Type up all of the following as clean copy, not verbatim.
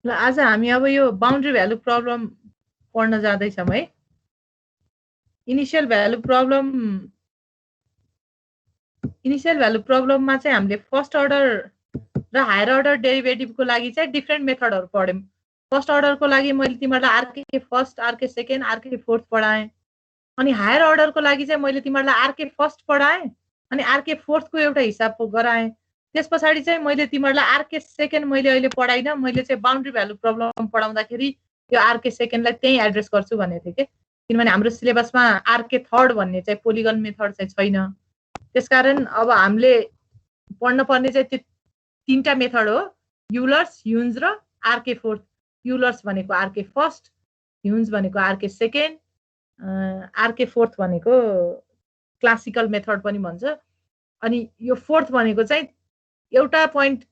ल आज हामी अब यो बाउन्ड्री भ्यालु प्रब्लम पढ्न जाँदैछौँ है। इनिशियल भ्यालु प्रब्लममा चाहिँ हामीले फर्स्ट अर्डर र हायर अर्डर डेरिभेटिभको लागि चाहिँ डिफ्रेन्ट मेथडहरू पढ्यौँ। फर्स्ट अर्डरको लागि मैले तिमीहरूलाई RK first, RK second, RK fourth पढाएँ। अनि हायर अर्डरको लागि चाहिँ मैले तिमीहरूलाई आरके फर्स्ट पढाएँ अनि आरके फोर्थको एउटा हिसाब गराएँ। त्यस पछाडि चाहिँ मैले तिमीहरूलाई आरके सेकेन्ड मैले अहिले पढाइनँ, मैले चाहिँ बाउन्ड्री भ्यालु प्रब्लम पढाउँदाखेरि यो आरके सेकेन्डलाई त्यहीँ एड्रेस गर्छु भनेको थिएँ कि, किनभने हाम्रो सिलेबसमा आरके थर्ड भन्ने चाहिँ पोलिगन मेथड चाहिँ छैन। त्यसकारण अब हामीले पढ्न पर्ने चाहिँ त्यो तीनटा मेथड हो, युलर्स, ह्युन्ज र आरके फोर्थ। युलर्स भनेको आरके फर्स्ट, ह्युन्ज भनेको आरके सेकेन्ड, आरके फोर्थ भनेको क्लासिकल मेथड पनि भन्छ। अनि यो फोर्थ भनेको चाहिँ एउटा पोइन्ट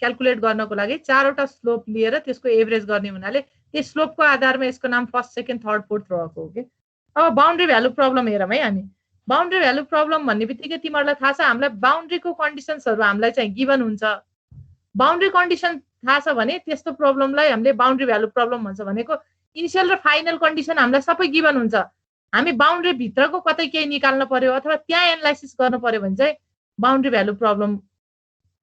क्याल्कुलेट गर्नको लागि चारवटा स्लोप लिएर त्यसको एभरेज गर्ने हुनाले त्यो स्लोपको आधारमा यसको नाम फर्स्ट, सेकेन्ड, थर्ड, फोर्थ रहेको हो कि। अब बाउन्ड्री भ्यालु प्रब्लम हेरौँ है हामी। बाउन्ड्री भ्यालु प्रब्लम भन्ने बित्तिकै तिमीहरूलाई थाहा छ हामीलाई बाउन्ड्रीको कन्डिसन्सहरू हामीलाई चाहिँ गिभन हुन्छ। बाउन्ड्री कन्डिसन थाहा छ भने त्यस्तो प्रब्लमलाई हामीले बाउन्ड्री भ्यालु प्रब्लम भन्छ। भनेको इनिसियल र फाइनल कन्डिसन हामीलाई सबै गिभन हुन्छ, हामी बाउन्ड्री भित्रको कतै केही निकाल्न पर्यो अथवा त्यहाँ एनालाइसिस गर्नु पर्यो भने चाहिँ बाउन्ड्री भ्यालु प्रब्लम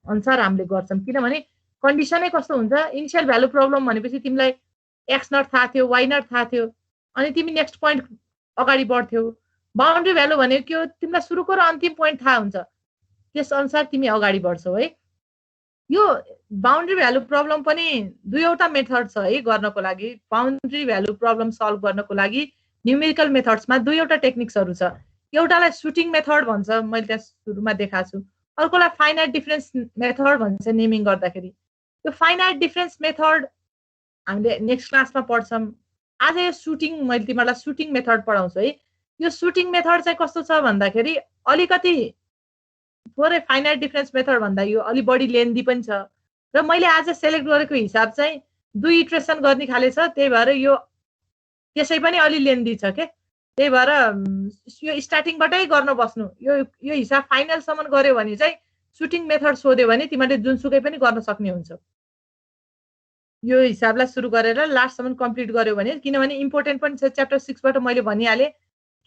अनुसार हामीले गर्छौँ। किनभने कन्डिसनै कस्तो हुन्छ, इनिसियल भ्यालु प्रब्लम भनेपछि तिमीलाई एक्स नट थाहा थियो, वाइ नट थाहा थियो, अनि तिमी नेक्स्ट पोइन्ट अगाडि बढ्थ्यौ। बाउन्ड्री भ्यालु भनेको के हो, तिमीलाई सुरुको र अन्तिम पोइन्ट थाहा हुन्छ, त्यस अनुसार तिमी अगाडि बढ्छौ है। यो बाउन्ड्री भ्यालु प्रब्लम पनि दुईवटा मेथड छ है गर्नको लागि। बाउन्ड्री भ्यालु प्रब्लम सल्भ गर्नको लागि न्युमेरिकल मेथड्समा दुईवटा टेक्निक्सहरू छ। एउटालाई सुटिङ मेथड भन्छ, मैले त्यहाँ सुरुमा देखाएको छु। अर्कोलाई फाइनाइट डिफरेन्स मेथड भन्छ नेमिङ गर्दाखेरि। यो फाइनाइट डिफरेन्स मेथड हामीले नेक्स्ट क्लासमा पढ्छौँ। आज यो सुटिङ, मैले तिमीहरूलाई सुटिङ मेथड पढाउँछु है। यो सुटिङ मेथड चाहिँ कस्तो छ भन्दाखेरि अलिकति थोरै फाइनाइट डिफरेन्स मेथड भन्दा यो अलि बढी लेन्दी पनि छ र मैले आज सेलेक्ट गरेको हिसाब चाहिँ 2 इटरेसन गर्ने खाले छ, त्यही भएर यो त्यसै पनि अलि लेन्दी छ के। त्यही भएर यो स्टार्टिङबाटै गर्न बस्नु। यो हिसाब फाइनलसम्म गर्यो भने चाहिँ सुटिङ मेथड सोध्यो भने तिमीले जुनसुकै पनि गर्न सक्ने हुन्छ। यो हिसाबलाई सुरु गरेर लास्टसम्म कम्प्लिट गर्यो भने, किनभने इम्पोर्टेन्ट पनि छ। च्याप्टर 6 बाट मैले भनिहालेँ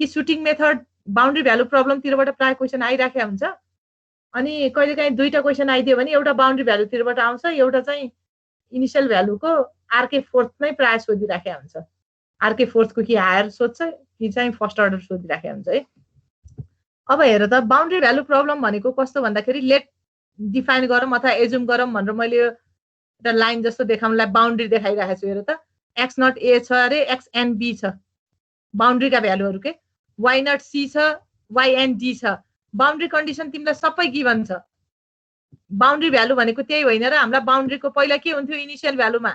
कि सुटिङ मेथड बाउन्ड्री भ्यालु प्रब्लमतिरबाट प्राय क्वेसन आइराखेको हुन्छ। अनि कहिलेकाहीँ दुईटा क्वेसन आइदियो भने एउटा बाउन्ड्री भ्यालुतिरबाट आउँछ, एउटा चाहिँ इनिसियल भ्यालुको आरके फोर्थ नै प्राय सोधिराखेको हुन्छ। आरके फोर्थको कि हायर सोध्छ कि चाहिँ फर्स्ट अर्डर सोधिराखेको हुन्छ है। अब हेर त, बाउन्ड्री भ्यालु प्रब्लम भनेको कस्तो भन्दाखेरि लेट डिफाइन गरौँ अथवा एजुम गरौँ भनेर मैले एउटा लाइन जस्तो देखाउनलाई बाउन्ड्री देखाइरहेको छु। हेर त, एक्स नट ए छ अरे, एक्स एन बी छ, बाउन्ड्रीका भ्यालुहरू के। वाइ नट सी छ, वाइ एन डी छ। बाउन्ड्री कन्डिसन तिमीलाई सबै गिभन छ। बाउन्ड्री भ्यालु भनेको त्यही होइन र। हामीलाई बाउन्ड्रीको पहिला के हुन्थ्यो, इनिसियल भ्यालुमा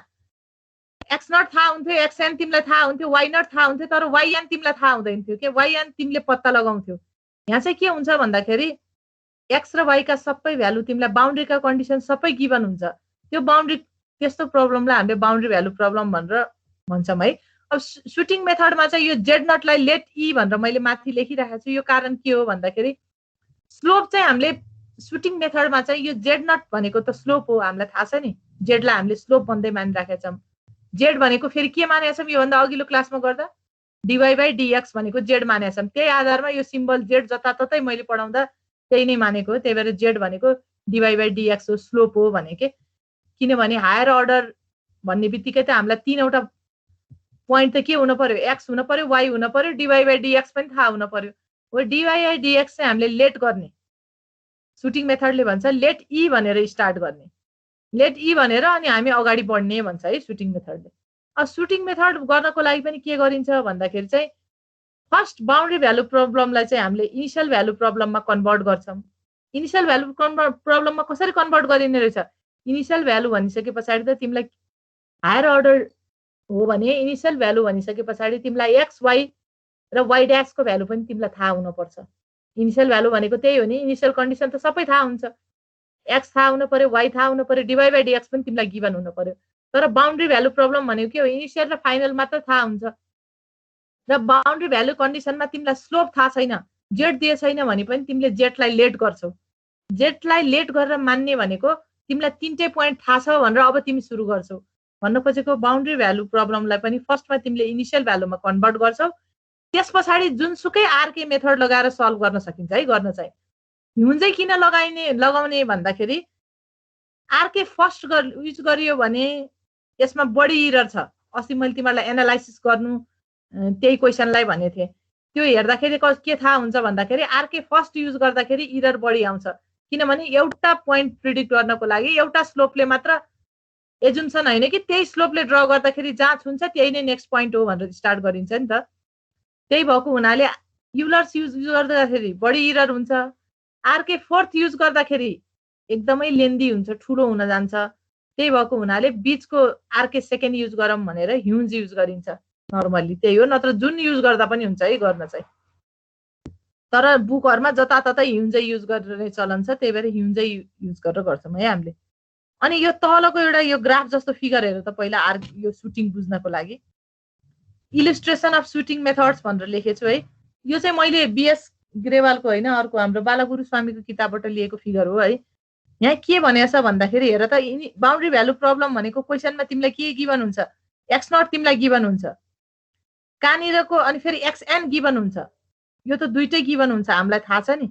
एक्स नट थाहा हुन्थ्यो, एक्स एन तिमीलाई थाहा हुन्थ्यो, वाइ नट थाहा हुन्थ्यो, तर वाइ एन तिमीलाई थाहा हुँदैन थियो के। वाइ एन तिमीले पत्ता लगाउँथ्यो। यहाँ चाहिँ के हुन्छ भन्दाखेरि एक्स र वाइका सबै भ्यालु तिमीलाई बाउन्ड्रीका कन्डिसन सबै गिभन हुन्छ। त्यो बाउन्ड्री, त्यस्तो प्रब्लमलाई हामीले बाउन्ड्री भ्यालु प्रब्लम भनेर भन्छौँ है। अब सुटिङ मेथडमा चाहिँ यो जेड नटलाई लेट ई भनेर मैले माथि लेखिरहेको छु। यो कारण के हो भन्दाखेरि स्लोप चाहिँ हामीले सुटिङ मेथडमा चाहिँ यो जेड नट भनेको त स्लोप हो, हामीलाई थाहा छ नि। जेडलाई हामीले स्लोप भन्दै मानिराखेका छौँ। जेड भनेको फेरि के मानेका छौँ, योभन्दा अघिल्लो क्लासमा गर्दा डिवाई बाई डिएक्स भनेको जेड मानेका छौँ। त्यही आधारमा यो सिम्बल जेड जताततै मैले पढाउँदा त्यही नै मानेको हो। त्यही भएर जेड भनेको डिवाई बाई डिएक्स हो, स्लोप हो भनेको। किनभने हायर अर्डर भन्ने बित्तिकै त हामीलाई तीनवटा पोइन्ट त के हुनु पर्यो, एक्स हुनु पर्यो, वाइ हुनु पर्यो, डिवाई बाई डिएक्स पनि थाहा हुनु पर्यो। हो, डिवाई बाई डिएक्स चाहिँ हामीले लेट गर्ने, सुटिङ मेथडले भन्छ लेट ई भनेर स्टार्ट गर्ने। लेट ई भनेर अनि हामी अगाडि बढ्ने भन्छ है सुटिङ मेथडले। अब सुटिङ मेथड गर्नको लागि पनि के गरिन्छ भन्दाखेरि चाहिँ फर्स्ट बाउन्ड्री भ्यालु प्रब्लमलाई चाहिँ हामीले इनिसियल भ्यालु प्रब्लममा कन्भर्ट गर्छौँ। इनिसियल भ्यालु प्रब्लममा कसरी कन्भर्ट गरिने रहेछ, इनिसियल भ्यालु भनिसके पछाडि त तिमीलाई हायर अर्डर हो भने इनिसियल भ्यालु भनिसके पछाडि तिमीलाई एक्स वाइ र वाइ ड्यासको भ्यालु पनि तिमीलाई थाहा हुनुपर्छ। इनिसियल भ्यालु भनेको त्यही हो नि, इनिसियल कन्डिसन त सबै थाहा हुन्छ। एक्स थाहा हुनु पर्यो, वाइ थाहा हुनु पर्यो, डिवाई बाई डिएक्स पनि तिमीलाई गिभन हुनु पर्यो। तर बाउन्ड्री भ्यालु प्रब्लम भनेको के हो, इनिसियल र फाइनल मात्र थाहा हुन्छ। र बाउन्ड्री भ्यालु कन्डिसनमा तिमीलाई स्लोप थाहा छैन, जेड दिए छैन भने पनि तिमीले जेडलाई लेट गर्छौ। जेडलाई लेट गरेर मान्ने भनेको तिमीलाई तीनटै पोइन्ट थाहा छ भनेर अब तिमी सुरु गर्छौ। भन्न खोजेको बाउन्ड्री भ्यालु प्रब्लमलाई पनि फर्स्टमा तिमीले इनिशियल भ्यालुमा कन्भर्ट गर्छौ, त्यस पछाडि जुनसुकै आरके मेथड लगाएर सल्भ गर्न सकिन्छ है। गर्न चाहिँ ह्युन चाहिँ किन लगाउने भन्दाखेरि आरके फर्स्ट युज गरियो भने यसमा बढी इरर छ। अस्ति मैले तिमीलाई एनालाइसिस गर्नु त्यही क्वेसनलाई भनेको थिएँ। त्यो हेर्दाखेरि के थाहा हुन्छ भन्दाखेरि आरके फर्स्ट युज गर्दाखेरि इरर बढी आउँछ, किनभने एउटा पोइन्ट प्रिडिक्ट गर्नको लागि एउटा स्लोपले मात्र एजुम्सन होइन कि त्यही स्लोपले ड्र गर्दाखेरि जहाँ छुन्छ त्यही नै नेक्स्ट पोइन्ट हो भनेर स्टार्ट गरिन्छ नि त। त्यही भएको हुनाले युलर्स युज गर्दाखेरि बढी इरर हुन्छ। आरके फोर्थ युज गर्दाखेरि एकदमै लेन्दी हुन्छ, ठुलो हुन जान्छ। त्यही भएको हुनाले बीचको आरके सेकेन्ड युज गरौँ भनेर ह्युन्ज युज गरिन्छ नर्मली। त्यही हो, नत्र जुन युज गर्दा पनि हुन्छ है गर्न चाहिँ। तर बुकहरुमा जताततै ह्युन्जै युज गर्ने चलन छ, त्यही भएर ह्युन्जै युज गरेर गर्छौँ है हामीले। अनि यो तलको एउटा यो ग्राफ जस्तो फिगर हेर त पहिला यो सुटिङ बुझ्नको लागि। इलिस्ट्रेसन अफ सुटिङ मेथड्स भनेर लेखेछु है। यो चाहिँ मैले बीएस ग्रेवालको होइन, अर्को हाम्रो बालागुरु स्वामीको किताबबाट लिएको फिगर हो है। यहाँ के भनेछ भन्दाखेरि हेर त, बाउन्ड्री भ्यालु प्रब्लम भनेको क्वेसनमा तिमीलाई के गिभन हुन्छ, एक्स नट तिमीलाई गिभन हुन्छ कहाँनिरको, अनि फेरि एक्सएन गिभन हुन्छ। यो त दुइटै गिभन हुन्छ, हामीलाई थाहा छ नि।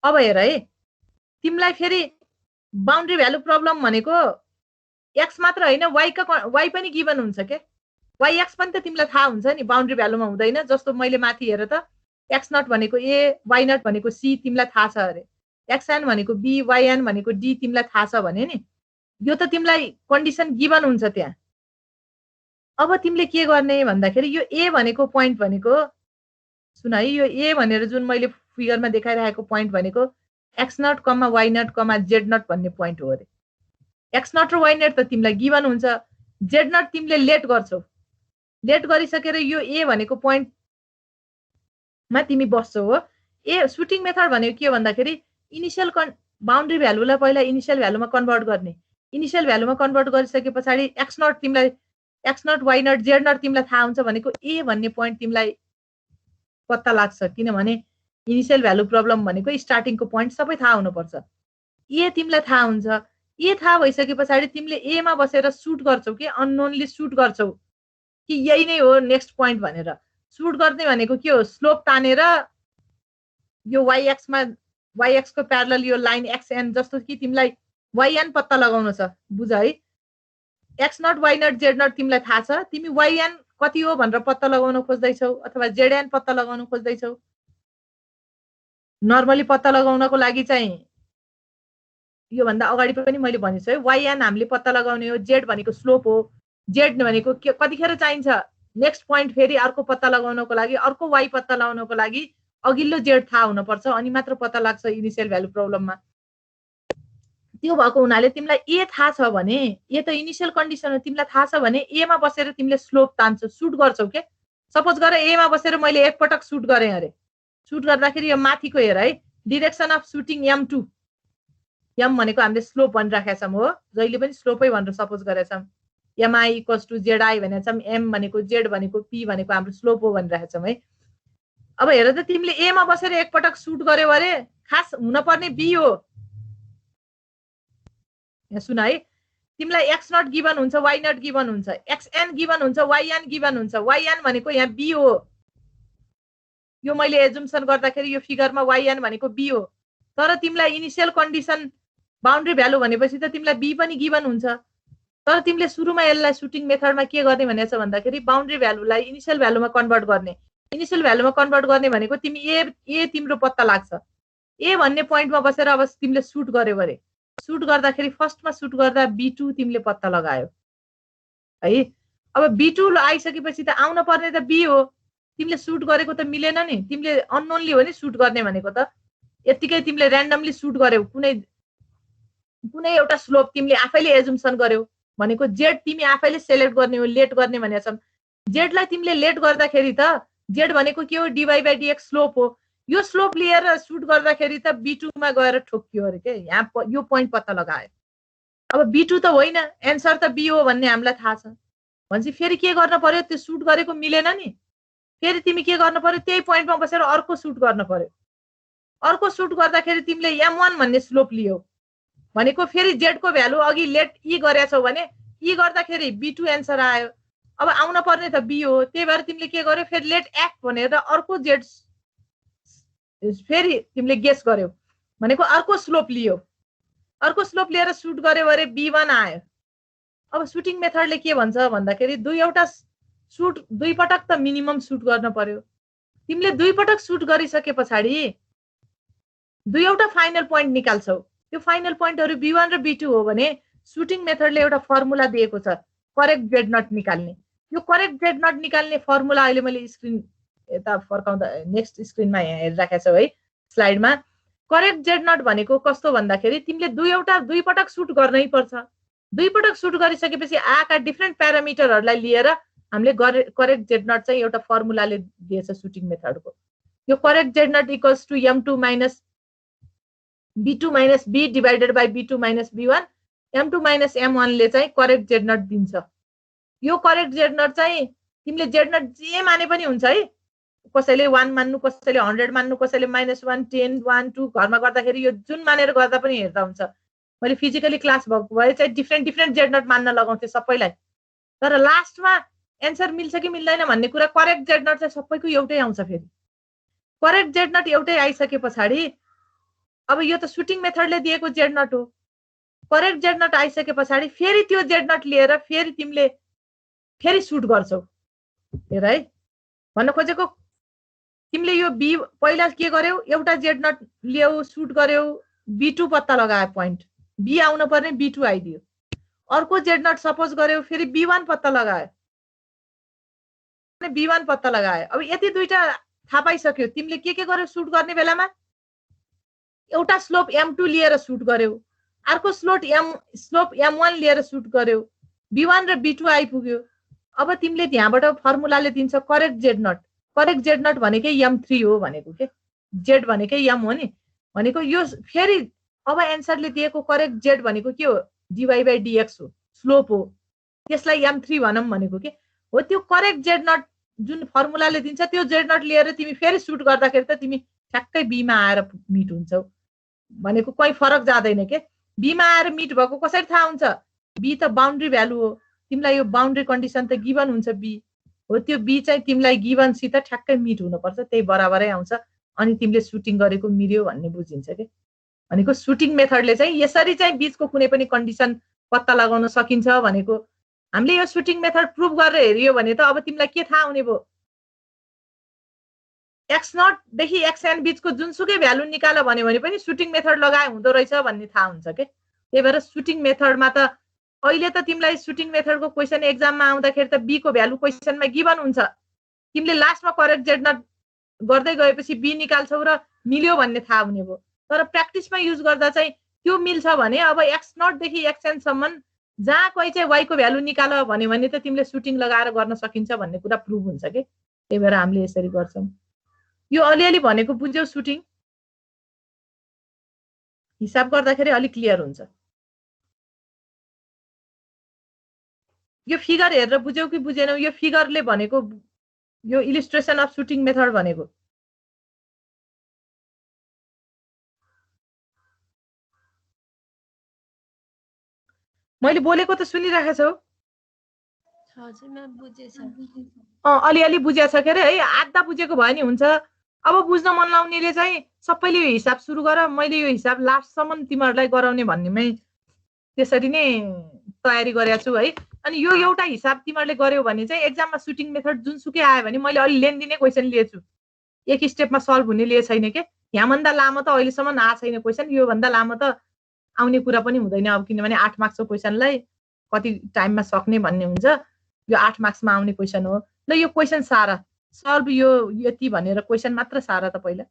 अब हेर है, तिमीलाई फेरि बाउन्ड्री भ्यालु प्रब्लम भनेको एक्स मात्र होइन, वाइ पनि गिभन हुन्छ के। वाइ एक्स पनि त तिमीलाई थाहा हुन्छ नि, बाउन्ड्री भ्यालुमा हुँदैन। जस्तो मैले माथि हेर त, एक्स नट भनेको ए, वाइ नट भनेको सी तिमीलाई थाहा छ अरे, एक्सएन भनेको बी, वाइएन भनेको डी तिमीलाई थाहा छ भने नि, यो त तिमीलाई कन्डिसन गिभन हुन्छ त्यहाँ। अब तिमीले के गर्ने भन्दाखेरि यो ए भनेको पोइन्ट भनेको, सुन है, यो ए भनेर जुन मैले फिगरमा देखाइरहेको पोइन्ट भनेको x nought comma y nought comma z nought भन्ने पोइन्ट हो अरे। एक्स नट र वाइ नट त तिमीलाई गिभन हुन्छ, जेड नट तिमीले लेट गर्छौ। लेट गरिसकेर यो ए भनेको पोइन्टमा तिमी बस्छौ हो। ए सुटिङ मेथड भनेको के हो भन्दाखेरि इनिशियल बाउन्ड्री भ्यालुलाई पहिला इनिशियल भ्यालुमा कन्भर्ट गर्ने। इनिशियल भ्यालुमा कन्भर्ट गरिसके पछाडि एक्स नट तिमीलाई, x nought y nought z nought तिमीलाई थाहा हुन्छ भनेको ए भन्ने पोइन्ट तिमीलाई पत्ता लाग्छ, किनभने इनिशियल भ्यालु प्रब्लम भनेको स्टार्टिङको पोइन्ट सबै थाहा हुनुपर्छ। ए तिमीलाई थाहा हुन्छ। ए थाहा भइसके पछाडि तिमीले एमा बसेर सुट गर्छौ कि अननोनली सुट गर्छौ कि यही नै हो नेक्स्ट पोइन्ट भनेर। सुट गर्ने भनेको के हो, स्लोप तानेर यो वाइ एक्सको प्यारलल यो लाइन एक्सएन, जस्तो कि तिमीलाई वाइएन पत्ता लगाउनु छ, बुझ है। X nought y nought z nought तिमीलाई थाहा छ, तिमी वाइएन कति हो भनेर पत्ता लगाउन खोज्दैछौ अथवा जेडएन पत्ता लगाउन खोज्दैछौ। नर्मली पत्ता लगाउनको लागि चाहिँ योभन्दा अगाडि पनि मैले भनेछु है, वाइएन हामीले पत्ता लगाउने हो, जेड भनेको स्लोप हो, जेड भनेको कतिखेर चाहिन्छ नेक्स्ट पोइन्ट फेरि अर्को पत्ता लगाउनको लागि, अर्को वाइ पत्ता लगाउनको लागि अघिल्लो जेड थाहा हुनुपर्छ, अनि मात्र पत्ता लाग्छ इनिशियल भ्यालु प्रब्लममा। त्यो भएको हुनाले तिमीलाई ए थाहा छ भने, ए त इनिशियल कन्डिसन हो, तिमीलाई थाहा छ भने एमा बसेर तिमीले स्लोप तान्छौ, सुट गर्छौ के। सपोज गर एमा बसेर मैले एकपटक सुट गरेँ अरे, सुट गर्दाखेरि यो माथिको हेर है, direction of shooting M2, am भनेको हामीले स्लोप भनिराखेका छौँ हो, जहिले पनि स्लोपै भनेर सपोज गरेका छौँ। एमआई इक्वल्स टु जेडआई भनेको छौँ, एम भनेको जेड भनेको पी भनेको हाम्रो स्लोप हो भनिराखेका छौँ है। अब हेर त, तिमीले एमा बसेर एकपटक सुट गर्यौ अरे, खास हुनपर्ने बी हो। सुन है, तिमीलाई एक्स नट गिभन हुन्छ, वाइ नट गिभन हुन्छ, एक्सएन गिभन हुन्छ, वाइएन गिभन हुन्छ। वाइएन भनेको यहाँ बी हो, यो मैले एजुम्सन गर्दाखेरि यो फिगरमा वाइएन भनेको बी हो। तर तिमीलाई इनिशियल कन्डिसन बाउन्ड्री भ्यालु भनेपछि त तिमीलाई बी पनि गिभन हुन्छ। तर तिमीले सुरुमा यसलाई सुटिङ मेथडमा के गर्ने भनेको छ भन्दाखेरि बाउन्ड्री भ्यालुलाई इनिशियल भ्यालुमा कन्भर्ट गर्ने। इनिशियल भ्यालुमा कन्भर्ट गर्ने भनेको तिमी ए तिम्रो पत्ता लाग्छ, ए भन्ने पोइन्टमा बसेर अब तिमीले सुट गर्यौ अरे, सुट गर्दाखेरि फर्स्टमा सुट गर्दा B2 तिमीले पत्ता लगायो है। अब B2 आइसकेपछि त आउन पर्ने त बी हो, तिमीले सुट गरेको त मिलेन नि, तिमीले अननोनली हो नि सुट गर्ने भनेको त। यतिकै तिमीले र्यान्डमली सुट गर्यौ, कुनै एउटा स्लोप तिमीले आफैले एजुम्सन गर्यौ भनेको जेड तिमी आफैले सेलेक्ट गर्ने हो, लेट गर्ने भनेको छ। जेडलाई तिमीले लेट गर्दाखेरि त जेड भनेको के हो, dy/dx स्लोप हो। यो स्लोप लिएर सुट गर्दाखेरि त B2 मा गएर ठोक्कियो अरे के, यहाँ यो पोइन्ट पत्ता लगायो। अब B2 त होइन, एन्सर त बी हो भन्ने हामीलाई थाहा छ भनेपछि फेरि के गर्न पर्यो, त्यो सुट गरेको मिलेन नि, फेरि तिमी के गर्न पर्यो, त्यही पोइन्टमा बसेर अर्को सुट गर्न पर्यो। अर्को सुट गर्दाखेरि तिमीले M1 भन्ने स्लोप लियौ भनेको फेरि जेडको भ्यालु अघि लेट ई गरेछौ भने ई गर्दाखेरि B2 एन्सर आयो। अब आउन पर्ने त B हो, त्यही भएर तिमीले के गर्यो फेरि लेट एक्ट भनेर अर्को जेड फेरि तिमीले गेस गर्यो भनेको अर्को स्लोप लियो, अर्को स्लोप लिएर सुट गर्यो अरे B1 आयो। अब सुटिङ मेथडले के भन्छ भन्दाखेरि दुई पटक त मिनिमम सुट गर्न पर्यो। तिमीले दुई पटक सुट गरिसके पछाडि दुईवटा फाइनल पोइन्ट निकाल्छौ, त्यो फाइनल पोइन्टहरु B1 र B2 हो भने सुटिङ मेथडले एउटा फर्मुला दिएको छ करेक्ट जेड नट निकाल्ने। यो करेक्ट जेड नट निकाल्ने फर्मुला अहिले मैले स्क्रिन यता फर्काउँदा नेक्स्ट स्क्रिनमा यहाँ हेरिराखेको छौ है स्लाइडमा। करेक्ट जेड नट भनेको कस्तो भन्दाखेरि तिमीले दुई पटक सुट गर्नै पर्छ। दुई पटक सुट गरिसकेपछि आएका डिफ्रेन्ट प्यारामिटरहरूलाई लिएर हामीले करेक्ट जेड नट चाहिँ एउटा फर्मुलाले दिएछ सुटिङ मेथडको। यो correct z nought equals to M2 minus B2 minus B divided by B2 minus B1, M2 minus M1 ले चाहिँ करेक्ट जेड नट दिन्छ। यो करेक्ट जेड नट चाहिँ तिमीले जेड नट जे माने पनि हुन्छ है, कसैले 1 मान्नु, कसैले 100 मान्नु, कसैले -1 10 1 2 घरमा गर्दाखेरि यो जुन मानेर गर्दा पनि हेर्दा हुन्छ। मैले फिजिकली क्लास भएको भए चाहिँ डिफ्रेन्ट जेड नट मान्न लगाउँथे सबैलाई, तर लास्टमा एन्सर मिल्छ कि मिल्दैन भन्ने कुरा करेक्ट जेड नट चाहिँ सबैको एउटै आउँछ। फेरि करेक्ट जेड नट एउटै आइसके पछाडि अब यो त सुटिङ मेथडले दिएको जेड नट हो, करेक्ट जेड नट आइसके पछाडि फेरि त्यो जेड नट लिएर फेरि तिमीले फेरि सुट गर्छौ। हेर है भन्न खोजेको, तिमीले यो बी पहिला के गर्यौ, एउटा जेड नट ल्याऊ सुट गर्यौ, B2 पत्ता लगायो पोइन्ट, बी आउन पर्ने B2 आइदियो। अर्को जेड नट सपोज गर्यौ फेरि B1 पत्ता लगायो, B1 पत्ता लगायो। अब यति दुईटा थाहा पाइसक्यो, तिमीले के गर्यौ सुट गर्ने बेलामा एउटा स्लोप M2 लिएर सुट गर्यौ, अर्को स्लोप M1 लिएर सुट गर्यौ, B1 र B2 आइपुग्यो। अब तिमीले त्यहाँबाट फर्मुलाले दिन्छ correct z nought. Correct z nought भनेकै M3 हो भनेको के, जेड भनेकै M हो नि भनेको। यो फेरि अब एन्सरले दिएको करेक्ट जेड भनेको के हो, dy/dx हो, स्लोप हो, त्यसलाई M3 भनौँ भनेको के हो। त्यो करेक्ट जेड नट जुन फर्मुलाले दिन्छ त्यो जेड नट लिएर तिमी फेरि सुट गर्दाखेरि त तिमी ठ्याक्कै बीमा आएर मिट हुन्छौ भनेको, कोही फरक जाँदैन के। बीमा आएर मिट भएको कसरी थाहा हुन्छ, बी त बाउन्ड्री भ्यालु हो, तिमीलाई यो बाउन्ड्री कन्डिसन त गिभन हुन्छ बी हो, त्यो बी चाहिँ तिमीलाई गिभनसित ठ्याक्कै मिट हुनुपर्छ, त्यही बराबरै आउँछ अनि तिमीले सुटिङ गरेको मिल्यो भन्ने बुझिन्छ के। भनेको सुटिङ मेथडले चाहिँ यसरी चाहिँ बीचको कुनै पनि कन्डिसन पत्ता लगाउन सकिन्छ भनेको। हामीले यो सुटिङ मेथड प्रुभ गरेर हेरियो भने त अब तिमीलाई के थाहा हुने भयो, x0 देखि xn बीचको जुनसुकै भ्यालु निकाल भन्यो भने पनि सुटिङ मेथड लगाए हुँदो रहेछ भन्ने थाहा हुन्छ के। त्यही भएर सुटिङ मेथडमा त अहिले त तिमीलाई सुटिङ मेथडको क्वेसन एक्जाममा आउँदाखेरि त बी को भ्यालु क्वेसनमा गिभन हुन्छ, तिमीले लास्टमा करेक्ट जेड नट गर्दै गएपछि बी निकाल्छौ र मिल्यो भन्ने थाहा हुने भयो। तर प्र्याक्टिसमा युज गर्दा चाहिँ त्यो मिल्छ भने अब x0 देखि xn सम्म जहाँ कोही चाहिँ y को भ्यालु निकाल भन्यो भने त तिमीले सुटिङ लगाएर गर्न सकिन्छ भन्ने कुरा प्रुभ हुन्छ के। त्यही भएर हामीले यसरी गर्छौँ। यो अलिअलि भनेको बुझ्यौ, सुटिङ हिसाब गर्दाखेरि अलिक क्लियर हुन्छ। यो फिगर हेरेर बुझ्यौ कि बुझेनौ, यो फिगरले भनेको यो इलिस्ट्रेसन अफ सुटिङ मेथड भनेको। मैले बोलेको त सुनिराखेको छौ? हजुर म्याम बुझेछ। अलिअलि बुझेछ के अरे है, आधा बुझेको भयो नि हुन्छ। अब बुझ्न मन लाउनेले चाहिँ सबैले यो हिसाब सुरु गर, मैले यो हिसाब लास्टसम्म तिमीहरूलाई गराउने भन्नेमै त्यसरी नै तयारी गरेको छु है। अनि यो एउटा हिसाब तिमीहरूले गर्यौ भने चाहिँ एक्जाममा सुटिङ मेथड जुनसुकै आयो भने मैले अलि लेन्दी नै क्वेसन लिएछु, एक स्टेपमा सल्भ हुने लिए छैन के। यहाँभन्दा लामो त अहिलेसम्म आएको छैन क्वेसन, योभन्दा लामो त आउने कुरा पनि हुँदैन अब, किनभने 8 मार्क्सको क्वेसनलाई कति टाइममा सक्ने भन्ने हुन्छ। यो 8 मार्क्समा आउने क्वेसन हो। ल यो क्वेसन सारा सल्भ, यो यति भनेर क्वेसन मात्र सारा त पहिला।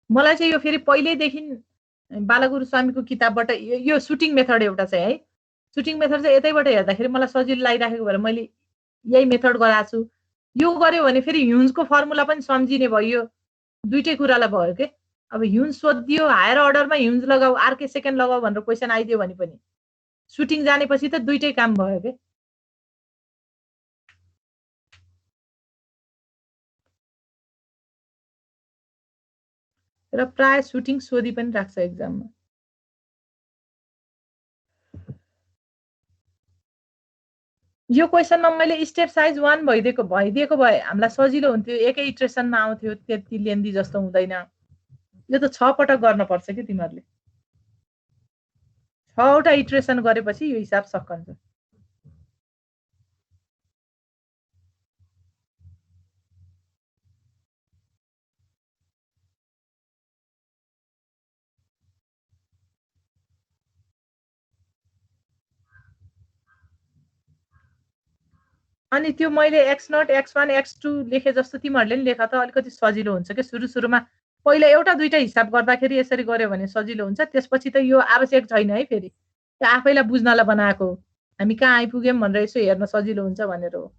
मलाई चाहिँ यो फेरि पहिल्यैदेखि बालगुरु स्वामीको किताबबाट यो सुटिङ मेथड एउटा चाहिँ है, सुटिङ मेथड चाहिँ यतैबाट हेर्दाखेरि मलाई सजिलो लागिराखेको भएर मैले यही मेथड गराएको छु। यो गर्यो भने फेरि ह्युन्सको फर्मुला पनि सम्झिने भयो, दुईटै कुरालाई भयो के। अब ह्युन्स सोधिदियो, हायर अर्डरमा ह्युन्स लगाऊ, आरके सेकेन्ड लगाऊ भनेर क्वेसन आइदियो भने पनि सुटिङ जानेपछि त दुईटै काम भयो के। र प्राय सुटिङ सोधि पनि राख्छ एक्जाममा। यो क्वेसनमा मैले स्टेप साइज 1 भइदिएको भए हामीलाई सजिलो हुन्थ्यो, एकै इटरेसनमा आउँथ्यो, त्यति लेन्दी जस्तो हुँदैन। यो त 6 पटक गर्न पर्छ कि तिमीहरूले, 6 वटा इटरेसन गरेपछि यो हिसाब सकिन्छ। अनि त्यो मैले x0 x1 x2 लेखे जस्तो तिमीहरूले नि लेख त अलिकति सजिलो हुन्छ के। सुरुमा पहिला एउटा दुईटा हिसाब गर्दाखेरि यसरी गर्यो भने सजिलो हुन्छ, त्यसपछि त यो आवश्यक छैन है। फेरि त्यो आफैलाई बुझ्नलाई बनाएको, हामी कहाँ आइपुग्यौँ भनेर यसो हेर्न सजिलो हुन्छ भनेर हो।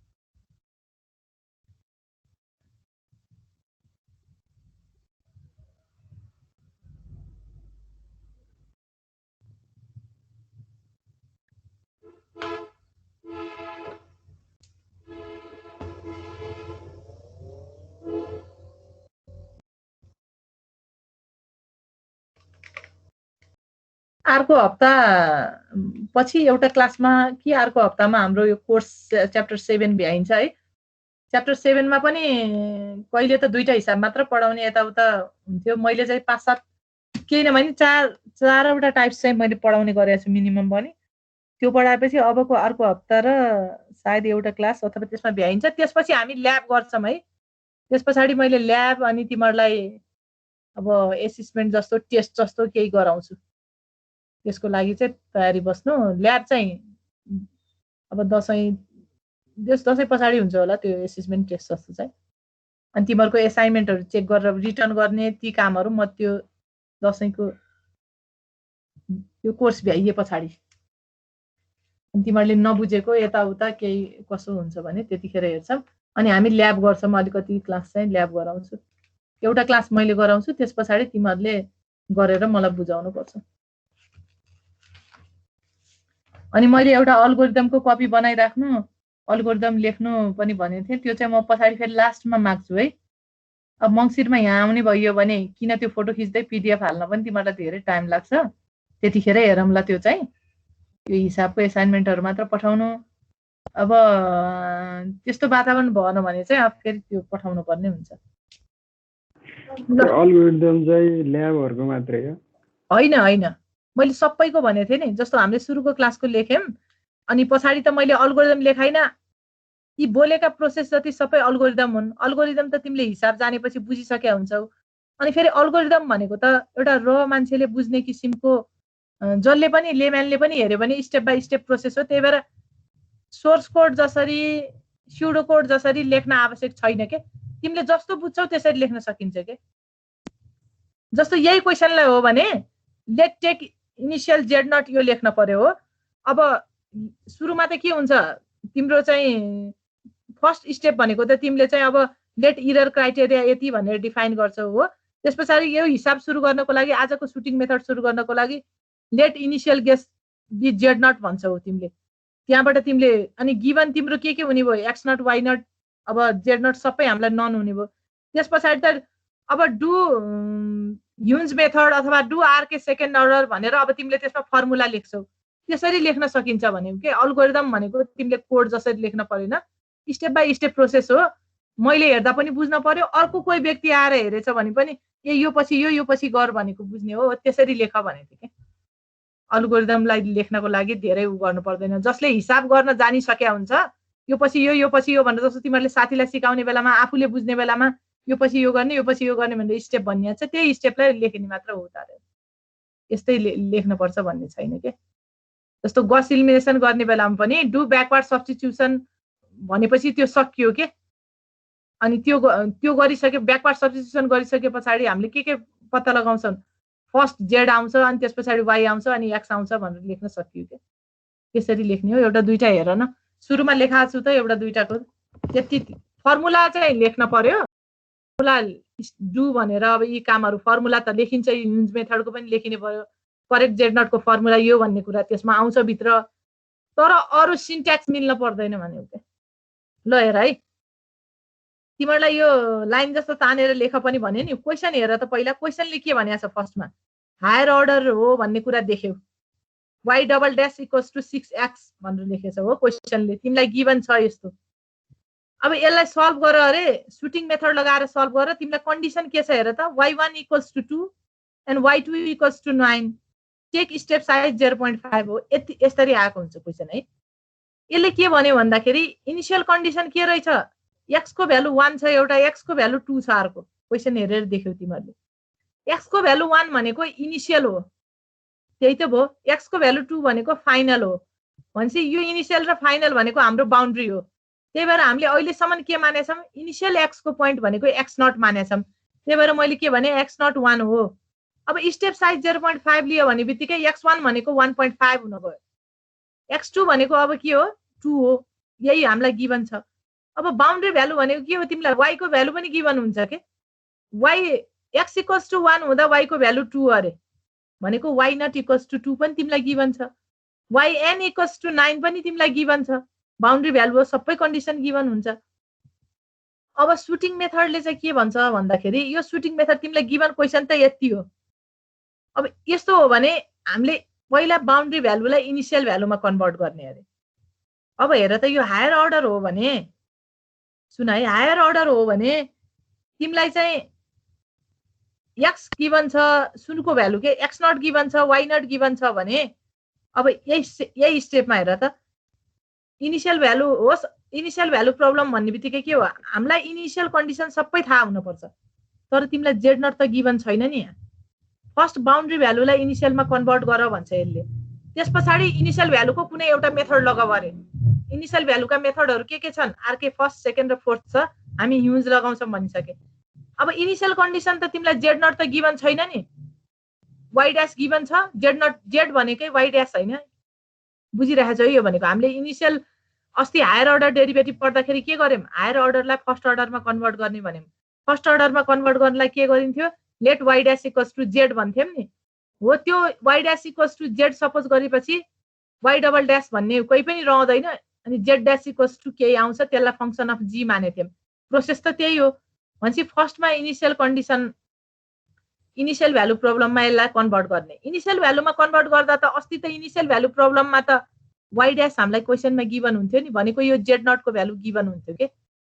अर्को हप्ता पछि एउटा क्लासमा कि अर्को हप्तामा हाम्रो यो कोर्स च्याप्टर 7 भ्याइन्छ है। च्याप्टर 7 मा पनि कहिले त दुईटा हिसाब मात्र पढाउने यताउता हुन्थ्यो। मैले चाहिँ 5-7 केही नभए चारवटा टाइप्स चाहिँ मैले पढाउने गरेको छु मिनिमम पनि। त्यो पढाएपछि अबको अर्को हप्ता र सायद एउटा क्लास अथवा त्यसमा भ्याइन्छ। त्यसपछि हामी ल्याब गर्छौँ है। त्यस पछाडि मैले ल्याब अनि तिमीहरूलाई अब एसेसमेन्ट जस्तो टेस्ट जस्तो केही गराउँछु। त्यसको लागि चाहिँ तयारी बस्नु। ल्याब चाहिँ अब दसैँ पछाडि हुन्छ होला त्यो एसेसमेन्ट टेस्ट जस्तो चाहिँ। अनि तिमीहरूको एसाइनमेन्टहरू चेक गरेर रिटर्न गर्ने ती कामहरू म त्यो दसैँको यो कोर्स भ्याइए पछाडि। अनि तिमीहरूले नबुझेको यताउता केही कसो हुन्छ भने त्यतिखेर हेर्छौँ। अनि हामी ल्याब गर्छौँ, अलिकति क्लास चाहिँ ल्याब गराउँछु। एउटा क्लास मैले गराउँछु, त्यस पछाडि तिमीहरूले गरेर मलाई बुझाउनु पर्छ। अनि मैले एउटा अल्गोरिदमको कपी बनाइराख्नु, अल्गोरिदम लेख्नु पनि भनेको थिएँ। त्यो चाहिँ म पछाडि फेरि लास्टमा माग्छु है। अब मङ्सिरमा यहाँ आउने भइयो भने किन त्यो फोटो खिच्दै पिडिएफ हाल्न पनि तिमीहरूलाई धेरै टाइम लाग्छ। त्यतिखेर हेरौँला। त्यो चाहिँ त्यो हिसाबको एसाइनमेन्टहरू मात्र पठाउनु। अब त्यस्तो वातावरण भएन भने चाहिँ अब फेरि त्यो पठाउनु पर्ने हुन्छ। अल्गोरिदम चाहिँ ल्याबहरुको मात्रै हो? होइन, मैले सबैको भनेको थिएँ नि। जस्तो हामीले सुरुको क्लासको लेख्यौँ, अनि पछाडि त मैले अल्गोरिदम लेखाइन। यी बोलेका प्रोसेस जति सबै अल्गोरिदम हुन्। अल्गोरिदम त तिमीले हिसाब जानेपछि बुझिसकेका हुन्छौ। अनि फेरि अल्गोरिदम भनेको त एउटा र मान्छेले बुझ्ने किसिमको, जसले पनि लेम्यानले पनि हेऱ्यो भने स्टेप बाई स्टेप प्रोसेस हो। त्यही भएर सोर्स कोड जसरी स्युडो कोड जसरी लेख्न आवश्यक छैन के। तिमीले जस्तो बुझ्छौ त्यसरी लेख्न सकिन्छ के। जस्तो यही क्वेसनलाई हो भने let take initial z nought यो लेख्न पर्यो हो। अब सुरुमा त के हुन्छ, तिम्रो चाहिँ फर्स्ट स्टेप भनेको त तिमीले चाहिँ अब लेट इरर क्राइटेरिया यति भनेर डिफाइन गर्छौ हो। त्यस पछाडि यो हिसाब सुरु गर्नको लागि, आजको सुटिङ मेथड सुरु गर्नको लागि let initial guess be z nought भन्छौ तिमीले। त्यहाँबाट तिमीले अनि गिभन तिम्रो के हुने भयो, एक्स नट वाइ नट, अब जेड नट सबै हामीलाई नन हुने भयो। त्यस पछाडि त अब डु ह्युन्ज मेथड अथवा डु आरके सेकेन्ड अर्डर भनेर अब तिमीले त्यसमा फर्मुला लेख्छौ। त्यसरी लेख्न सकिन्छ भने के अल्गोरिदम भनेको तिमीले कोड जसरी लेख्न परेन, स्टेप बाई स्टेप प्रोसेस हो। मैले हेर्दा पनि बुझ्न पर्यो, अर्को कोही व्यक्ति आएर हेरेछ भने पनि यो पछि यो पछि गर भनेको बुझ्ने हो। त्यसरी लेख भनेको के अल्गोरिदमलाई लेख्नको लागि धेरै उ गर्नु पर्दैन। जसले हिसाब गर्न जानिसकेका हुन्छ, यो पछि यो भनेर, जस्तो तिमीहरूले साथीलाई सिकाउने बेलामा आफूले बुझ्ने बेलामा यो पछि यो गर्ने भनेर स्टेप भनिन्छ, त्यही स्टेपलाई लेख्ने मात्र हो त। यस्तै लेख्नुपर्छ भन्ने छैन के। जस्तो गस इलिमिनेसन गर्ने बेलामा पनि डु ब्याकवर्ड सब्स्टिट्युसन भनेपछि त्यो सकियो के। अनि त्यो गरिसके, ब्याकवर्ड सब्स्टिट्युसन गरिसके पछाडि हामीले के पत्ता लगाउँछौँ, फर्स्ट जेड आउँछ अनि त्यस पछाडि वाइ आउँछ अनि एक्स आउँछ भनेर लेख्न सकियो के। त्यसरी लेख्ने हो। एउटा दुईटा हेर न, सुरुमा लेखाएको छु त एउटा दुईटाको त्यति फर्मुला चाहिँ लेख्न पर्यो। फर्मुला डु भनेर अब यी कामहरू फर्मुला त लेखिन्छ, ह्युन्ज मेथडको पनि लेखिने पर्यो। करेक्ट जेड नटको फर्मुला यो भन्ने कुरा त्यसमा आउँछ भित्र, तर अरू सिन्ट्याक्स मिल्न पर्दैन भन्यो के। ल हेर है, तिमीहरूलाई यो लाइन जस्तो तानेर लेख पनि भन्यो नि। क्वेसन हेर त पहिला, क्वेसनले के भनेको छ फर्स्टमा, हायर अर्डर हो भन्ने कुरा देख्यौ। y double dash equals to 6x भनेर लेखेछ हो क्वेसनले, तिमीलाई गिभन छ यस्तो। अब यसलाई सल्भ गर अरे, सुटिङ मेथड लगाएर सल्भ गर, तिमीलाई कन्डिसन के छ हेर त, y1 equals to 2 and y2 equals to 9, take step size 0.5 हो। यति यसरी आएको हुन्छ क्वेसन है। यसले के भन्यो भन्दाखेरि इनिशियल कन्डिसन के रहेछ, x को भ्यालु 1 छ एउटा, x को भ्यालु 2 छ अर्को। क्वेसन हेरेर देख्यौ तिमीहरूले, x को भ्यालु 1 भनेको इनिशियल हो, त्यही त भयो, x को भ्यालु 2 भनेको फाइनल हो। भनेपछि यो इनिशियल र फाइनल भनेको हाम्रो बाउन्ड्री हो। त्यही भएर हामीले अहिलेसम्म के मानेछौँ, इनिशियल x को पोइन्ट भनेको x0 मानेछौँ। त्यही भएर मैले के भने x0 1 हो। अब स्टेप साइज 0.5 लियो भने बित्तिकै x1 भनेको 1.5 हुन गयो, x2 भनेको अब के हो 2 हो, यही हामीलाई गिभन छ। अब बाउन्ड्री भ्यालु भनेको के हो, तिमीलाई y को भ्यालु पनि गिभन हुन्छ के, y x इक्वल्स टु 1 हुँदा y को भ्यालु 2 अरे भनेको y नट इक्वल्स टु 2 पनि तिमीलाई गिभन छ, yn इक्वल्स टु 9 पनि तिमीलाई गिभन छ। बाउन्ड्री भ्यालु हो, सबै कन्डिसन गिभन हुन्छ। अब सुटिङ मेथडले चाहिँ के भन्छ भन्दाखेरि, यो सुटिङ मेथड तिमीलाई गिभन क्वेसन त यति हो। अब यस्तो हो भने हामीले पहिला बाउन्ड्री भ्यालुलाई इनिशियल भ्यालुमा कन्भर्ट गर्ने अरे। अब हेर त यो हायर अर्डर हो भने, सुन है, हायर अर्डर हो भने तिमीलाई चाहिँ x गिभन छ, सुनको भ्यालु के x0 गिभन छ, y0 गिभन छ भने अब यही स्टेपमा हेर त, इनिशियल भ्यालु होस्, इनिशियल भ्यालु प्रब्लम भन्ने बित्तिकै के हो, हामीलाई इनिशियल कन्डिसन सबै थाहा हुनुपर्छ, तर तिमीलाई z0 त गिभन छैन नि। यहाँ फर्स्ट बाउन्ड्री भ्यालुलाई इनिशियलमा कन्भर्ट गर भन्छ यसले, त्यस पछाडि इनिशियल भ्यालुको कुनै एउटा मेथड लगाऊ अरे। इनिशियल भ्यालुका मेथडहरू के छन्, आरके फर्स्ट सेकेन्ड र फोर्थ छ, हामी ह्युज लगाउँछौँ भनिसके। अब इनिशियल कन्डिसन त तिमीलाई z0 त गिभन छैन नि, y ड्यास गिभन छ, z0 z भनेकै y ड्यास हैन, बुझिरहेछौ यो भनेको। हामीले इनिशियल अस्ति हायर अर्डर डेरिभेटिभ पढ्दाखेरि के गर्यौं, हायर अर्डरलाई फर्स्ट अर्डरमा कन्भर्ट गर्ने भन्यौं। फर्स्ट अर्डरमा कन्भर्ट गर्नलाई के गरिन्थ्यो, let y dash equals to z भन्थ्यौं नि, हो त्यो y dash equals to z suppose गरेपछि y डबल ड्यास भन्ने कोही पनि रहँदैन, अनि z ड्यास इक्वल्स टु केही आउँछ, त्यसलाई फंक्सन अफ g मानेथ्यौं। प्रोसेस त त्यही हो। भनेपछि फर्स्टमा इनिशियल कन्डिसन, इनिशियल भ्यालु प्रब्लममा यसलाई कन्भर्ट गर्ने। इनिशियल भ्यालुमा कन्भर्ट गर्दा त अस्ति त इनिशियल भ्यालु प्रब्लममा त y ड्यास हामीलाई क्वेसनमा गिभन हुन्थ्यो नि, भनेको यो z0 को भ्यालु गिभन हुन्थ्यो के,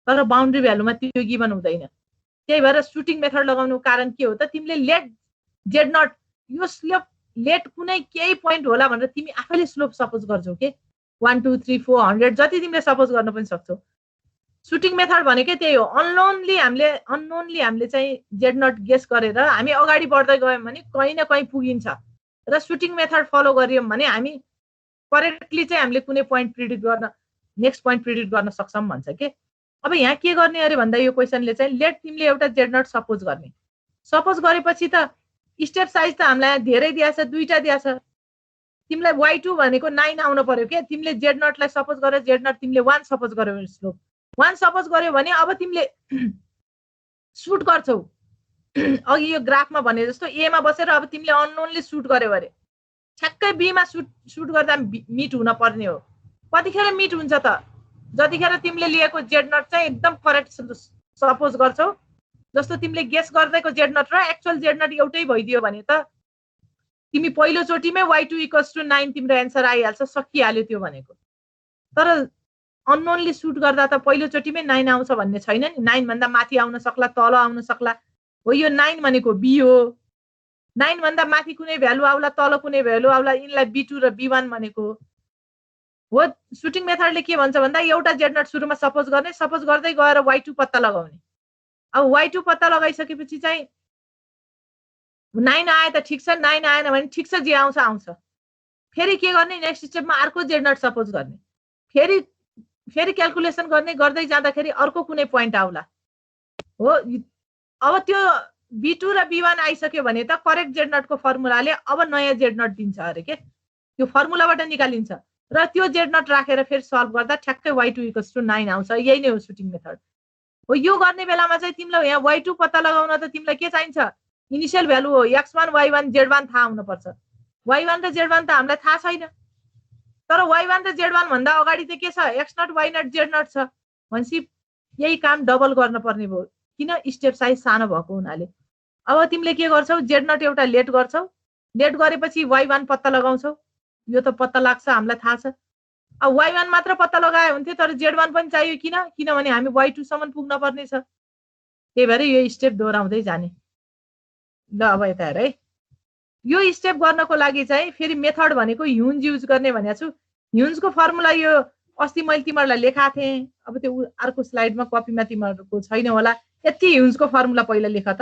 तर बाउन्ड्री भ्यालुमा त्यो गिभन हुँदैन। त्यही भएर सुटिङ मेथड लगाउनुको कारण के हो त, तिमीले लेट z0, यो स्लोप लेट कुनै केही पोइन्ट होला भनेर तिमी आफैले स्लोप सपोज गर्छौ के, 1 2 3 4 100 जति तिमीले सपोज गर्न पनि सक्छौ। सुटिङ मेथड भनेकै त्यही हो। अननोनली हामीले चाहिँ z0 गेस गरेर हामी अगाडि बढ्दै गयौं भने कहीँ न कहीँ पुगिन्छ, र सुटिङ मेथड फलो गरियौं भने हामी करेक्टली चाहिँ हामीले कुनै पोइन्ट प्रिडिक्ट गर्न, नेक्स्ट पोइन्ट प्रिडिक्ट गर्न सक्छौं भन्छ के। अब यहाँ के गर्ने अरे भन्दा यो क्वेसनले चाहिँ लेट तिमीले एउटा z0 सपोज गर्ने, सपोज गरेपछि त स्टेप साइज त हामीलाई धेरै दिएछ, दुईटा दिएछ, तिमीलाई y2 भनेको 9 आउन पर्यो के। तिमीले z0 लाई सपोज गरेर z0 तिमीले 1 सपोज गर्यौ, स्लोप 1 सपोज गर्यो भने अब तिमीले सुट गर्छौ, अघि यो ग्राफमा भने जस्तो a मा बसेर अब तिमीले अननोनली सुट गर्यौ अरे, ठ्याक्कै b मा सुट गर्दा मिट हुन पर्ने हो। कतिखेर मिट हुन्छ त, जतिखेर तिमीले लिएको z0 चाहिँ एकदम करेक्ट सपोज गर्छौ, जस्तो तिमीले गेस गर्दैको z0 र एक्चुअल z0 एउटै भइदियो भने त तिमी पहिलो चोटीमै y2 इक्वल्स टु 9 तिम्रो एन्सर आइहाल्छ, सकिहाल्यो त्यो भनेको। तर अननोनली सुट गर्दा त पहिलो चोटीमै 9 आउँछ भन्ने छैन नि, 9 भन्दा माथि आउन सक्ला, तल आउन सक्ला। हो यो 9 भनेको b हो, 9 भन्दा माथि कुनै भ्यालु आउला, तल कुनै भ्यालु आउला, यिनलाई b2 र b1 भनेको हो। सुटिङ मेथडले के भन्छ भन्दा एउटा z0 सुरुमा सपोज गर्ने, सपोज गर्दै गएर y2 पत्ता लगाउने। अब y2 पत्ता लगाइसकेपछि चाहिँ 9 आए त ठिक छ, 9 आएन भने ठिक छ, जे आउँछ आउँछ। फेरि के गर्ने, नेक्स्ट स्टेपमा अर्को z0 सपोज गर्ने, फेरि क्याल्कुलेसन गर्ने, गर्दै जाँदाखेरि अर्को कुनै पोइन्ट आउला हो। अब त्यो b2 र b1 आइसक्यो भने त करेक्ट z0 को फर्मुलाले अब नयाँ z0 दिन्छ अरे के, त्यो फर्मुलाबाट निकालिन्छ, र त्यो z0 राखेर फेरि सल्भ गर्दा ठ्याक्कै y2 इक्वल्स टु 9 आउँछ। यही नै हो सुटिङ मेथड हो। यो गर्ने बेलामा चाहिँ तिमीलाई यहाँ y2 पत्ता लगाउन त तिमीलाई के चाहिन्छ, इनिशियल भ्यालु हो x1 y1 z1 थाहा हुनुपर्छ। y1 र z1 त हामीलाई थाहा छैन, तर y1 र z1 भन्दा अगाडि त के छ, x0 y0 z0 छ। भनेपछि यही काम डबल गर्न पर्ने भयो, किन, स्टेप साइज सानो भएको हुनाले। अब तिमीले के गर्छौ, z0 एउटा लेट गर्छौ, लेट गरेपछि y1 पत्ता लगाउँछौ, यो त पत्ता लाग्छ, हामीलाई थाहा छ। अब y1 मात्र पत्ता लगायो हुन्थ्यो, तर z1 पनि चाहियो। किनभने हामी y2 सम्म पुग्न पर्ने छ। त्यही भएर यो स्टेप दोहोऱ्याउँदै जाने। ल अब यता हेर है, यो स्टेप गर्नको लागि चाहिँ फेरि मेथड भनेको ह्युन्ज युज गर्ने भनेको छु। ह्युन्जको फर्मुला यो अस्ति मैले तिमीहरूलाई लेखाएको थिएँ। अब त्यो अर्को स्लाइडमा कपीमा तिमीहरूको छैन होला। यति ह्युन्जको फर्मुला पहिला लेख त।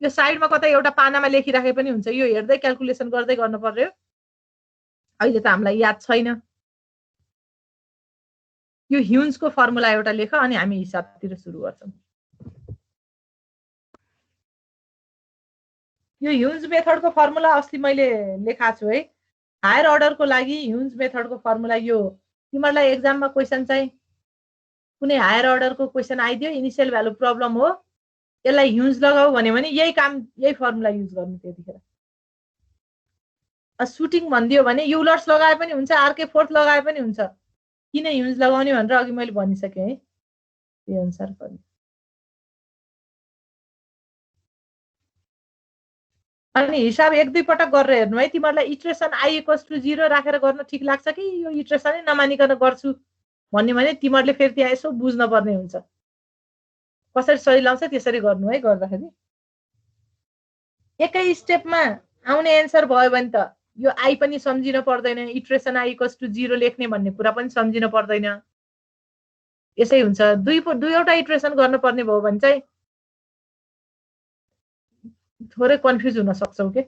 यो साइडमा कतै एउटा पानामा लेखिराखे पनि हुन्छ, यो हेर्दै क्याल्कुलेसन गर्दै गर्नु पर्यो। अहिले त हामीलाई याद छैन। यो ह्युन्जको फर्मुला एउटा लेख, अनि हामी हिसाबतिर सुरु गर्छौँ। यो ह्युन्ज मेथडको फर्मुला अस्ति मैले लेखाएको छु है। हायर अर्डरको लागि ह्युन्ज मेथडको फर्मुला यो तिमीहरूलाई एक्जाममा क्वेसन चाहिँ कुनै हायर अर्डरको क्वेसन आइदियो, इनिसियल भ्यालु प्रब्लम हो, यसलाई ह्युन्ज लगाऊ भन्यो भने यही फर्मुला युज गर्नु। त्यतिखेर सुटिङ भनिदियो भने युलर्स लगाए पनि हुन्छ, आरके फोर्थ लगाए पनि हुन्छ। किन ह्युन्ज लगाउने भनेर अघि मैले भनिसकेँ है, त्यही अनुसार गर्नु। अनि हिसाब 1-2 पटक गरेर हेर्नु है। तिमीहरूलाई इट्रेसन i = 0 राखेर गर्न ठिक लाग्छ कि यो इट्रेसनै नमानिकन गर्छु भन्ने भने तिमीहरूले फेरि त्यहाँ यसो बुझ्न पर्ने हुन्छ। कसरी सही लाउँछ त्यसरी गर्नु है। गर्दाखेरि एकै स्टेपमा आउने एन्सर भयो भने त यो आई पनि सम्झिन पर्दैन, इट्रेसन i = 0 लेख्ने भन्ने कुरा पनि सम्झिन पर्दैन। यसै हुन्छ। दुईवटा इट्रेसन गर्नुपर्ने भयो भने चाहिँ थोरै कन्फ्युज हुन सक्छौ के।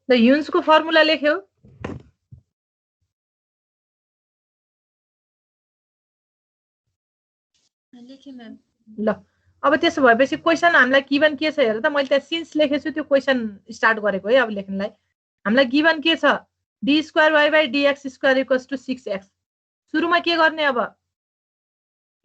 ल ह्युन्जको फर्मुला लेख्यौ। लेखेँ म्याम। ल अब त्यसो भएपछि क्वेसन हामीलाई गिभन के छ हेर त। मैले त्यहाँ सिन्स लेखेछु, त्यो क्वेसन स्टार्ट गरेको है अब लेख्नलाई। हामीलाई गिभन के छ, d² y/dx² = 6x। सुरुमा के गर्ने, अब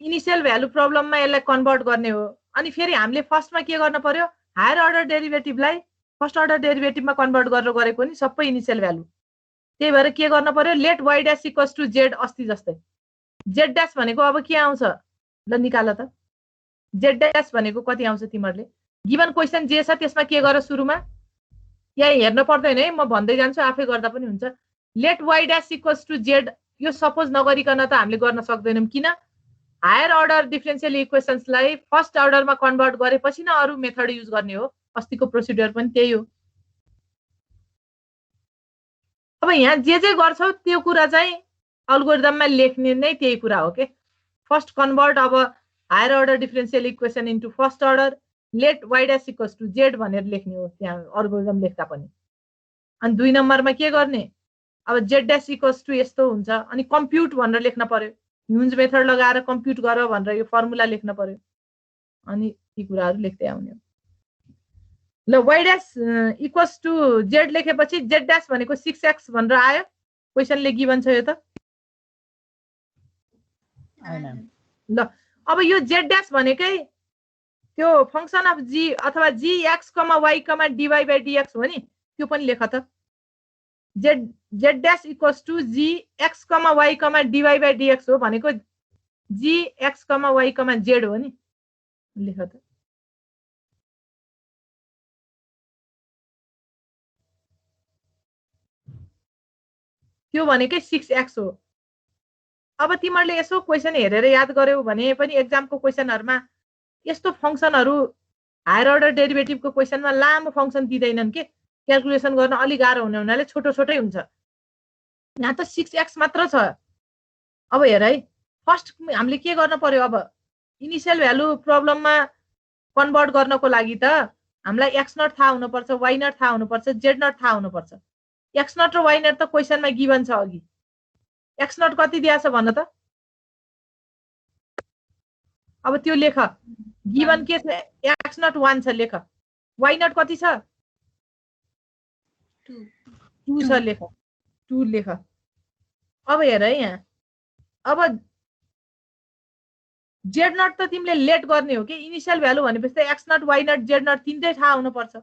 इनिसियल भ्यालु प्रब्लममा यसलाई कन्भर्ट गर्ने हो। अनि फेरि हामीले फर्स्टमा के गर्न पर्यो, हायर अर्डर डेरिभेटिभलाई फर्स्ट अर्डर डेरिभेटिभमा कन्भर्ट गरेर गरेको नि सबै इनिसियल भ्यालु। त्यही भएर के गर्न पर्यो, लेट y' = z अस्ति जस्तै। z' भनेको अब के आउँछ, ल निकाल त। z' भनेको कति आउँछ तिमीहरूले गिभन क्वेसन जे छ त्यसमा के गर, सुरुमा यहाँ हेर्न पर्दैन है, म भन्दै जान्छु, आफै गर्दा पनि हुन्छ। Let y' = z। यो सपोज नगरिकन त हामीले गर्न सक्दैनौँ। किन, हायर अर्डर डिफरेन्शियल इक्वेसन्सलाई फर्स्ट अर्डरमा कन्भर्ट गरेपछि न अरू मेथड युज गर्ने हो। अस्तिको प्रोसिड्युर पनि त्यही हो। अब यहाँ जे गर्छौ त्यो कुरा चाहिँ अल्गोरिदममा लेख्ने नै त्यही कुरा हो के। फर्स्ट कन्भर्ट अब higher order differential equation into first order, let y' = z भनेर लेख्ने हो त्यहाँ अल्गोरिदम लेख्दा पनि। अनि 2 नम्बरमा के गर्ने, अब z' = यस्तो हुन्छ, अनि कम्प्युट भनेर लेख्न पर्यो। ह्युन्ज मेथड लगाएर कम्प्युट गर भनेर यो फर्मुला लेख्न पर्यो। अनि यी कुराहरू लेख्दै आउने हो। ल y' = z लेखेपछि z' भनेको 6x भनेर आयो। क्वेसनले गिभन छ यो त। ल अब यो z' भनेकै त्यो फंक्सन अफ g अथवा gx, y, dy/dx हो नि, त्यो पनि लेख त। z' = gx, y, dy/dx हो भनेको gx, y, z हो नि, लेख त। त्यो भनेकै 6x हो। अब तिमीहरूले यसो क्वेसन हेरेर याद गर्यौ भने पनि एक्जामको क्वेसनहरुमा यस्तो फंक्सनहरु हायर अर्डर डेरिभेटिभको क्वेसनमा लामो फङ्सन दिँदैनन् के, क्यालकुलेसन गर्न अलिक गाह्रो हुने हुनाले छोटो छोटै हुन्छ। यहाँ त 6x मात्र छ। अब हेर है, फर्स्ट हामीले के गर्न पर्यो, अब इनिसियल भ्यालु प्रब्लममा कन्भर्ट गर्नको लागि त हामीलाई x नट थाहा हुनुपर्छ, y नट थाहा हुनुपर्छ, z नट थाहा हुनुपर्छ। x नट र y नट त क्वेसनमा गिभन छ अघि। x नट कति दिएको छ भन त? अब त्यो लेख, गिभन के छ, x नट 1 छ लेख, y नट कति छ? 2 छ लेख, 2 लेख। अब हेर है यहाँ, अब जेड नट त तिमीले लेट गर्ने हो कि, इनिसियल भ्यालु भनेपछि त x nought y nought z nought तिनटै थाहा हुनुपर्छ।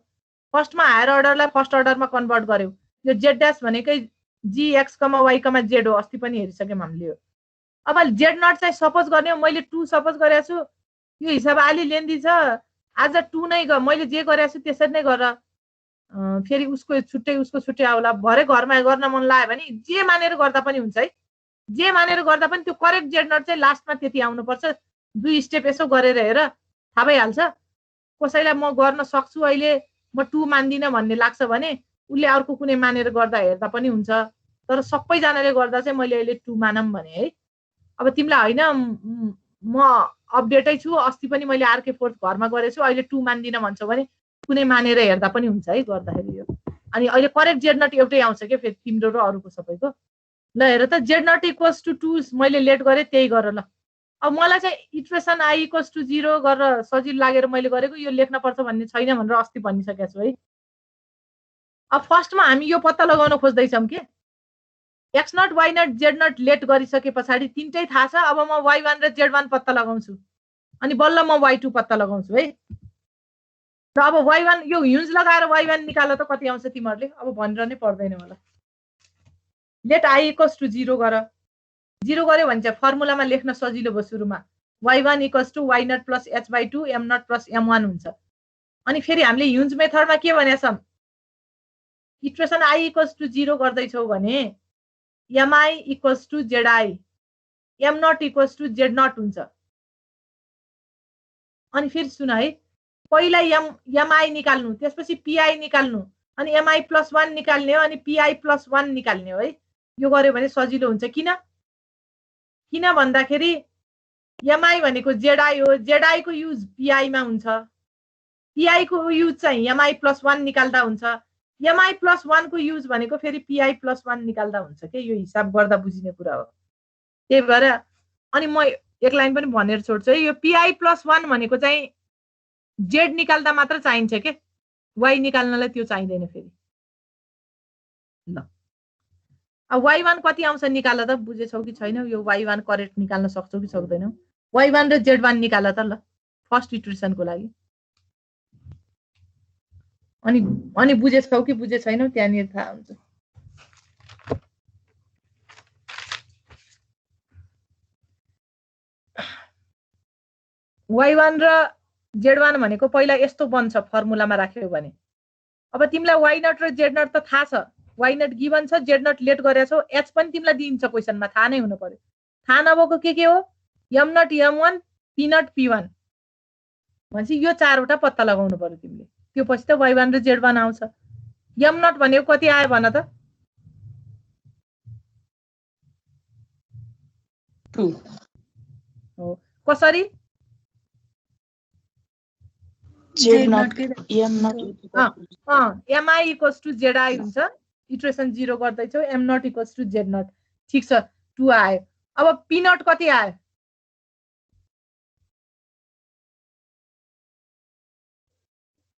फर्स्टमा हायर अर्डरलाई फर्स्ट अर्डरमा कन्भर्ट गर्यो। यो जेड ड्यास भनेकै G X comma Y comma Z हो, अस्ति पनि हेरिसक्यौँ हामीले। अब जेड नट चाहिँ सपोज गर्ने हो, मैले 2 सपोज गरेको छु, यो हिसाब अलि लेन्दी छ, आज 2 नै मैले जे गरेको छु त्यसरी नै गर, फेरि उसको छुट्टै आउला। भरे घरमा गर्न मन लाग्यो भने जे मानेर गर्दा पनि हुन्छ है, जे मानेर गर्दा पनि त्यो करेक्ट जेड नट चाहिँ लास्टमा त्यति आउनुपर्छ। 2 स्टेप यसो गरेर हेर, थाहा भइहाल्छ। कसैलाई म गर्न सक्छु अहिले, म 2 मान्दिनँ भन्ने लाग्छ भने उसले अर्को कुनै मानेर गर्दा हेर्दा पनि हुन्छ। तर सबैजनाले गर्दा चाहिँ मैले अहिले 2 मानम भने है। अब तिमीलाई होइन म अपडेटै छु, अस्ति पनि मैले आरके फोर्थ घरमा गरेछु, अहिले 2 मान्दिनँ भन्छौ भने कुनै मानेर हेर्दा पनि हुन्छ है गर्दाखेरि यो। अनि अहिले करेक्ट जेड नट एउटै आउँछ के फेरि तिम्रो र अरूको सबैको। ल हेर त, जेड नट इक्वल्स टु 2 मैले लेट गरेँ, त्यही गर ल। अब मलाई चाहिँ इक्वेसन आई इक्वल्स टु 0 गरेर सजिलो लागेर मैले गरेको, यो लेख्न पर्छ भन्ने छैन भनेर अस्ति भनिसकेको छु है। अब फर्स्टमा हामी यो पत्ता लगाउन खोज्दैछौँ कि x nought y nought z nought let गरिसके पछाडि तिनटै थाहा छ। अब म y1 र z1 पत्ता लगाउँछु, अनि बल्ल म y2 पत्ता लगाउँछु है। र अब y1 यो ह्युज लगाएर y1 निकाल त कति आउँछ तिमीहरूले, अब भनेर नै पर्दैन मलाई। लेट आई इक्वल्स टु 0 गर, 0 गर्यो भने चाहिँ फर्मुलामा लेख्न सजिलो भयो। सुरुमा y1 equals to y nought plus h/2 m nought plus m1 हुन्छ। अनि फेरि हामीले ह्युज मेथडमा के भनेका छौँ, इक्वेसन आई इक्वल्स टु 0 गर्दैछौ भने mi equals to zi, m nought equals to z nought हुन्छ। अनि फेरि सुन है, पहिला mi निकाल्नु, त्यसपछि pi निकाल्नु, अनि mi प्लस 1 निकाल्ने हो, अनि pi प्लस 1 निकाल्ने हो है। यो गर्यो भने सजिलो हुन्छ। किन भन्दाखेरि mi भनेको zi हो, zi को युज pi मा हुन्छ, pi को युज चाहिँ mi प्लस 1 निकाल्दा हुन्छ, mi प्लस 1 को युज भनेको फेरि pi प्लस 1 निकाल्दा हुन्छ के। यो हिसाब गर्दा बुझिने कुरा हो। त्यही भएर अनि म एक लाइन पनि भनेर छोड्छु है, यो pi प्लस 1 भनेको चाहिँ जेड निकाल्दा मात्र चाहिन्छ के, वाइ निकाल्नलाई त्यो चाहिँदैन फेरि। ल अब y1 कति आउँछ निकाल त, बुझेछौ कि छैनौ? यो y1 करेक्ट निकाल्न सक्छौ कि सक्दैनौ? y1 र z1 निकाल त ल फर्स्ट इटरेसनको लागि। अनि बुझेछौ कि बुझे छैनौ त्यहाँनिर थाहा हुन्छ। y1 र z1 भनेको पहिला यस्तो बन्छ फर्मुलामा राख्यौ भने। अब तिमीलाई y नट र z नट त थाहा छ, y नट गिभन छ, z नट लेट गरेको छौ, h पनि तिमीलाई दिन्छ क्वेसनमा, थाहा नै हुनु पर्यो। थाहा नभएको के हो, m not m1 p not p1 भनेपछि यो 4वटा पत्ता लगाउनु पर्यो तिमीले। त्यो पछि त y1 र z1 आउँछ। m नट भनेको कति आयो भन त? 2 हो। कसरी? z nought m nought mi equals to zi हुन्छ। इटरेसन 0 गर्दैछौ, m nought equals to z nought. ठिक छ, 2 आयो। अब p नट कति आयो?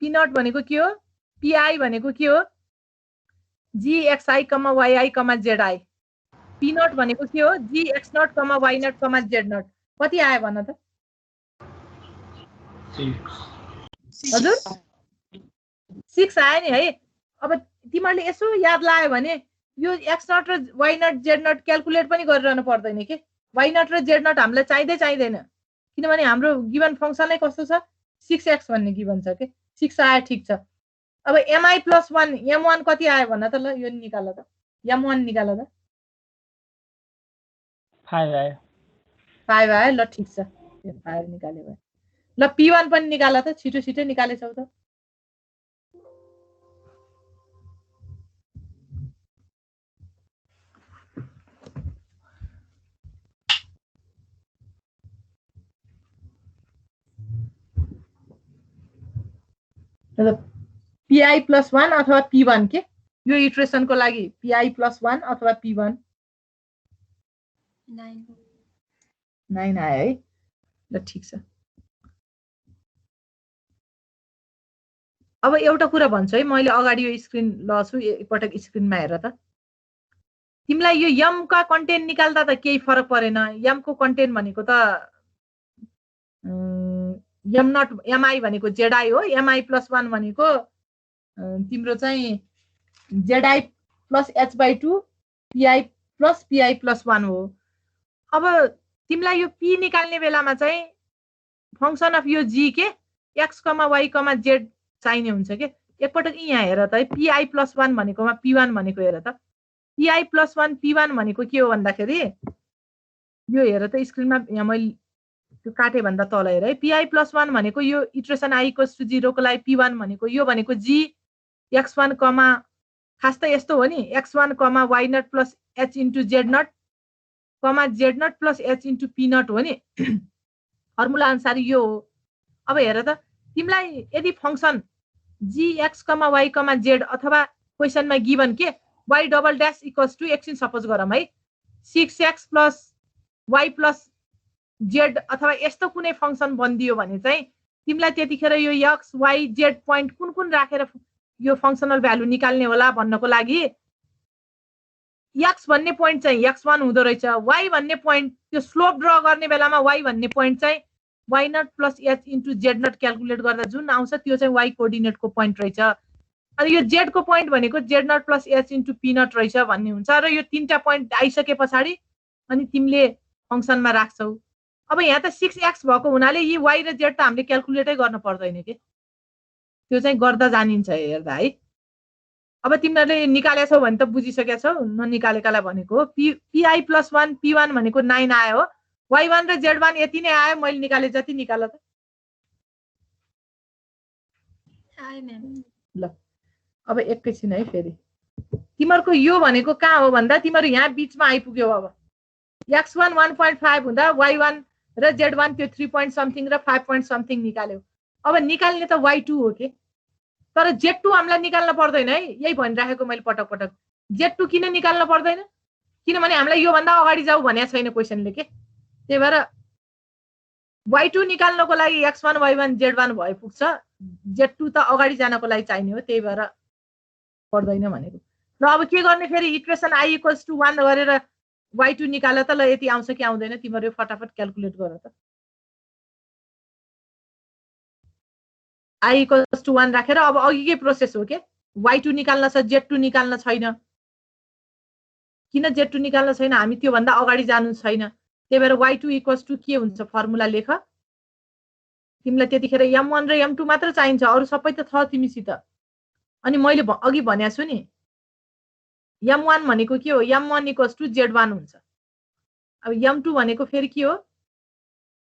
p नट भनेको के हो? pi भनेको के हो? gxi, yi, zi। p nought भनेको के हो? gx nought, y nought, z nought. कति आयो भन त? हजुर 6 आयो नि है। अब तिमीहरूले यसो याद लायो भने यो एक्स नट र y nought z nought calculate पनि गरिरहनु पर्दैन के। वाइ नट र जेड नट हामीलाई चाहिँदैन, किनभने हाम्रो गिभन फङ्सन नै कस्तो छ, 6x भन्ने गिभन छ के। 6 आयो, ठिक छ। अब mi प्लस 1 m1 कति आयो भन त? ल यो निकाल त, m1 निकाल त। 5 आयो। 5 आयो, ल ठिक छ, यो 5 निकाल्यो भने ल P1 पनि निकाल त, छिटो छिटो निकालेछौ त। PI + 1 अथवा P1 के यो इटरेसनको लागि PI + 1 अथवा P1 9 आयो है। ल ठीक छ। अब एउटा कुरा भन्छु है, मैले अगाडि यो स्क्रिन लछु, एकपटक स्क्रिनमा हेर त। तिमीलाई यो m का कन्टेन्ट निकाल्दा त केही फरक परेन। m को कन्टेन्ट भनेको त mi भनेको zi हो, mi + 1 भनेको तिम्रो चाहिँ zi + h/2 pi + pi + 1 हो। अब तिमीलाई यो p निकाल्ने बेलामा चाहिँ फंक्सन अफ यो g के x, y, z चाहिने हुन्छ के। एकपटक यहाँ हेर त है, pi + 1 भनेकोमा p1 भनेको हेर त। pi + 1 p1 भनेको के हो भन्दाखेरि यो हेर त स्क्रिनमा, यहाँ मैले त्यो काटे भन्दा तल हेर है। pi + 1 भनेको यो इटरेसन i = 0 को लागि p1 भनेको यो भनेको g x1, खास त यस्तो हो नि, x1, y0 + h * z0, z0 + h * p0 हो नि। फर्मुला अनुसार यो हो। अब हेर त तिमीलाई यदि function g x, y, z अथवा क्वेशनमा गिभन के y double dash equals to एकछिन सपोज गरौँ है 6x + y + z अथवा यस्तो कुनै फंक्सन बनिदियो भने चाहिँ तिमीलाई त्यतिखेर यो x, y, z पोइन्ट कुन कुन राखेर यो फंक्सनल भ्यालु निकाल्ने होला भन्नको लागि x भन्ने पोइन्ट चाहिँ x1 हुँदो रहेछ, y भन्ने पोइन्ट त्यो स्लोप ड्र गर्ने बेलामा y भन्ने पोइन्ट चाहिँ y0 + h * z0 क्याल्कुलेट गर्दा जुन आउँछ त्यो चाहिँ y कोअर्डिनेटको पोइन्ट रहेछ। अनि यो z को पोइन्ट भनेको z0 + h * p0 रहेछ भन्ने हुन्छ र यो तीनटा पोइन्ट आइसके पछाडी अनि तिमीले फंक्सनमा राख्छौ। अब यहाँ त 6x भएको हुनाले यी y र z त हामीले क्याल्कुलेटै गर्न पर्दैन के, त्यो चाहिँ गर्दा जानिन्छ हेर्दा है। अब तिमीहरूले निकालेछौ भने त बुझिसकेका छौ, ननिकालेकालाई भनेको pi + 1 p1 भनेको 9 आयो हो। y1 र z1 यति नै आयो, मैले निकाले जति निकाल त। ल अब एकैछिन है, फेरि तिमीहरूको यो भनेको कहाँ हो भन्दा तिमीहरू यहाँ बीचमा आइपुग्यौ। अब x1 1.5 हुँदा y1 र z1 त्यो 3 point something र 5 point something निकाल्यौ। अब निकाल्ने त y2 हो के, तर z2 हामीलाई निकाल्न पर्दैन है। यही भनिराखेको मैले पटक पटक, z2 किन निकाल्न पर्दैन किनभने हामीलाई यो भन्दा अगाडि जाऊ भनेको छैन क्वेशनले के। त्यही भएर y2 निकाल्नको लागि x1 y1 z1 भए पुग्छ, z2 त अगाडि जानको लागि चाहिने हो, त्यही भएर पर्दैन भनेको। र अब के गर्ने फेरि इक्वेसन i = 1 गरेर y2 निकाल त। ल यति आउँछ कि आउँदैन तिमीहरू फटाफट क्याल्कुलेट गर त। i = 1 राखेर अब अघिकै प्रोसेस हो के, y2 निकाल्न छ, z2 निकाल्न छैन। किन z2 निकाल्न छैन, हामी त्यो भन्दा अगाडि जानु छैन। त्यही भएर y2 = के हुन्छ फर्मुला लेख। तिमीलाई त्यतिखेर m1 र m2 मात्र चाहिन्छ, अरु सबै त छ तिमीसित। अनि मैले अघि भनेको छु नि m1 भनेको के हो, m1 = z1 हुन्छ। अब m2 भनेको फेरि के हो,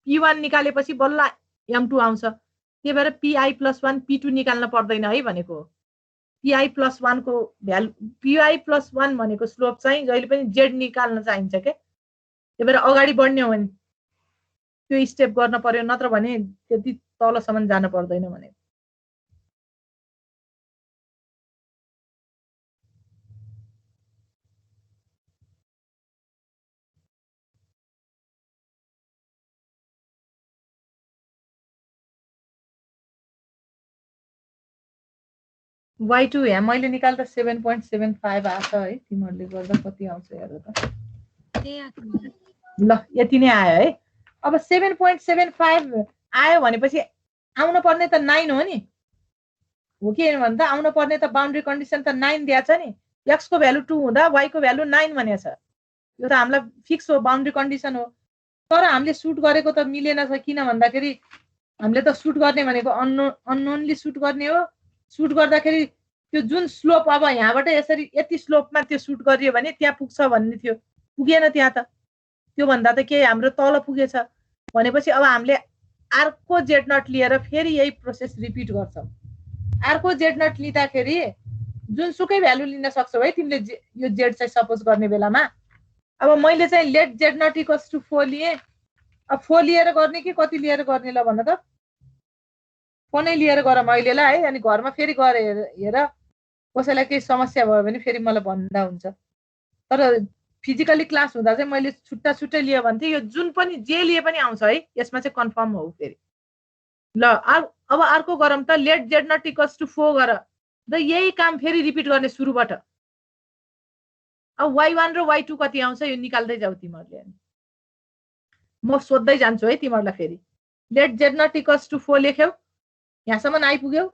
p1 निकालेपछि बल्ल m2 आउँछ। त्यही भएर pi + 1 p2 निकाल्न पर्दैन है भनेको। pi + 1 को भ्यालु, pi + 1 भनेको स्लोप चाहिँ जहिले पनि z निकाल्न चाहिन्छ के। त्यही भएर अगाडि बढ्ने हो भने त्यो स्टेप गर्न पर्यो, नत्र भने त्यति तलसम्म जान पर्दैन भने। y2 यहाँ मैले निकाल्दा 7.75 आछ है, तिमीहरूले गर्दा कति आउँछ हेर त। ल यति नै आयो है। अब 7.75 आयो भनेपछि आउन पर्ने त 9 हो नि, हो कि भन्दा आउन पर्ने त बाउन्ड्री कन्डिसन त 9 दिएको छ नि। x को भ्यालु 2 हुँदा y को भ्यालु 9 भनेको छ, यो त हामीलाई फिक्स हो, बाउन्ड्री कन्डिसन हो। तर हामीले सुट गरेको त मिलेन छ, किन भन्दाखेरि हामीले त सुट गर्ने भनेको अननोनली सुट गर्ने हो। सुट गर्दाखेरि त्यो जुन स्लोप अब यहाँबाट यसरी यति स्लोपमा त्यो सुट गरियो भने त्यहाँ पुग्छ भन्ने थियो, पुगेन त्यहाँ त। त्यो भन्दा त के हाम्रो तल पुगेछ भनेपछि अब हामीले अर्को जेड नट लिएर फेरि यही प्रोसेस रिपिट गर्छौ। अर्को जेड नट लिँदाखेरि जुनसुकै भ्यालु लिन सक्छौ है तिमीले यो जेड चाहिँ सपोज गर्ने बेलामा। अब मैले चाहिँ let z nought equals to 4 लिए। अब 4 लिएर गर्ने कि कति लिएर गर्ने ल भन त। 4 नै लिएर गरौँ अहिलेलाई है। अनि घरमा फेरि गरे हेर कसैलाई केही समस्या भयो भने फेरि मलाई भन्दा हुन्छ। तर फिजिकली क्लास हुँदा चाहिँ मैले छुट्टा छुट्टै लियो भने चाहिँ यो जुन पनि जे लिए पनि आउँछ है। यसमा चाहिँ कन्फर्म हो फेरि। ल अब अर्को गरौँ त। Let z nought equals to 4 गर र यही काम फेरि रिपिट गर्ने सुरुबाट। अब y1 र y2 कति आउँछ यो निकाल्दै जाऊ तिमीहरूले। म सोध्दै जान्छु है तिमीहरूलाई फेरि। Let z nought equals to 4 लेख्यौ, यहाँसम्म आइपुग्यौ,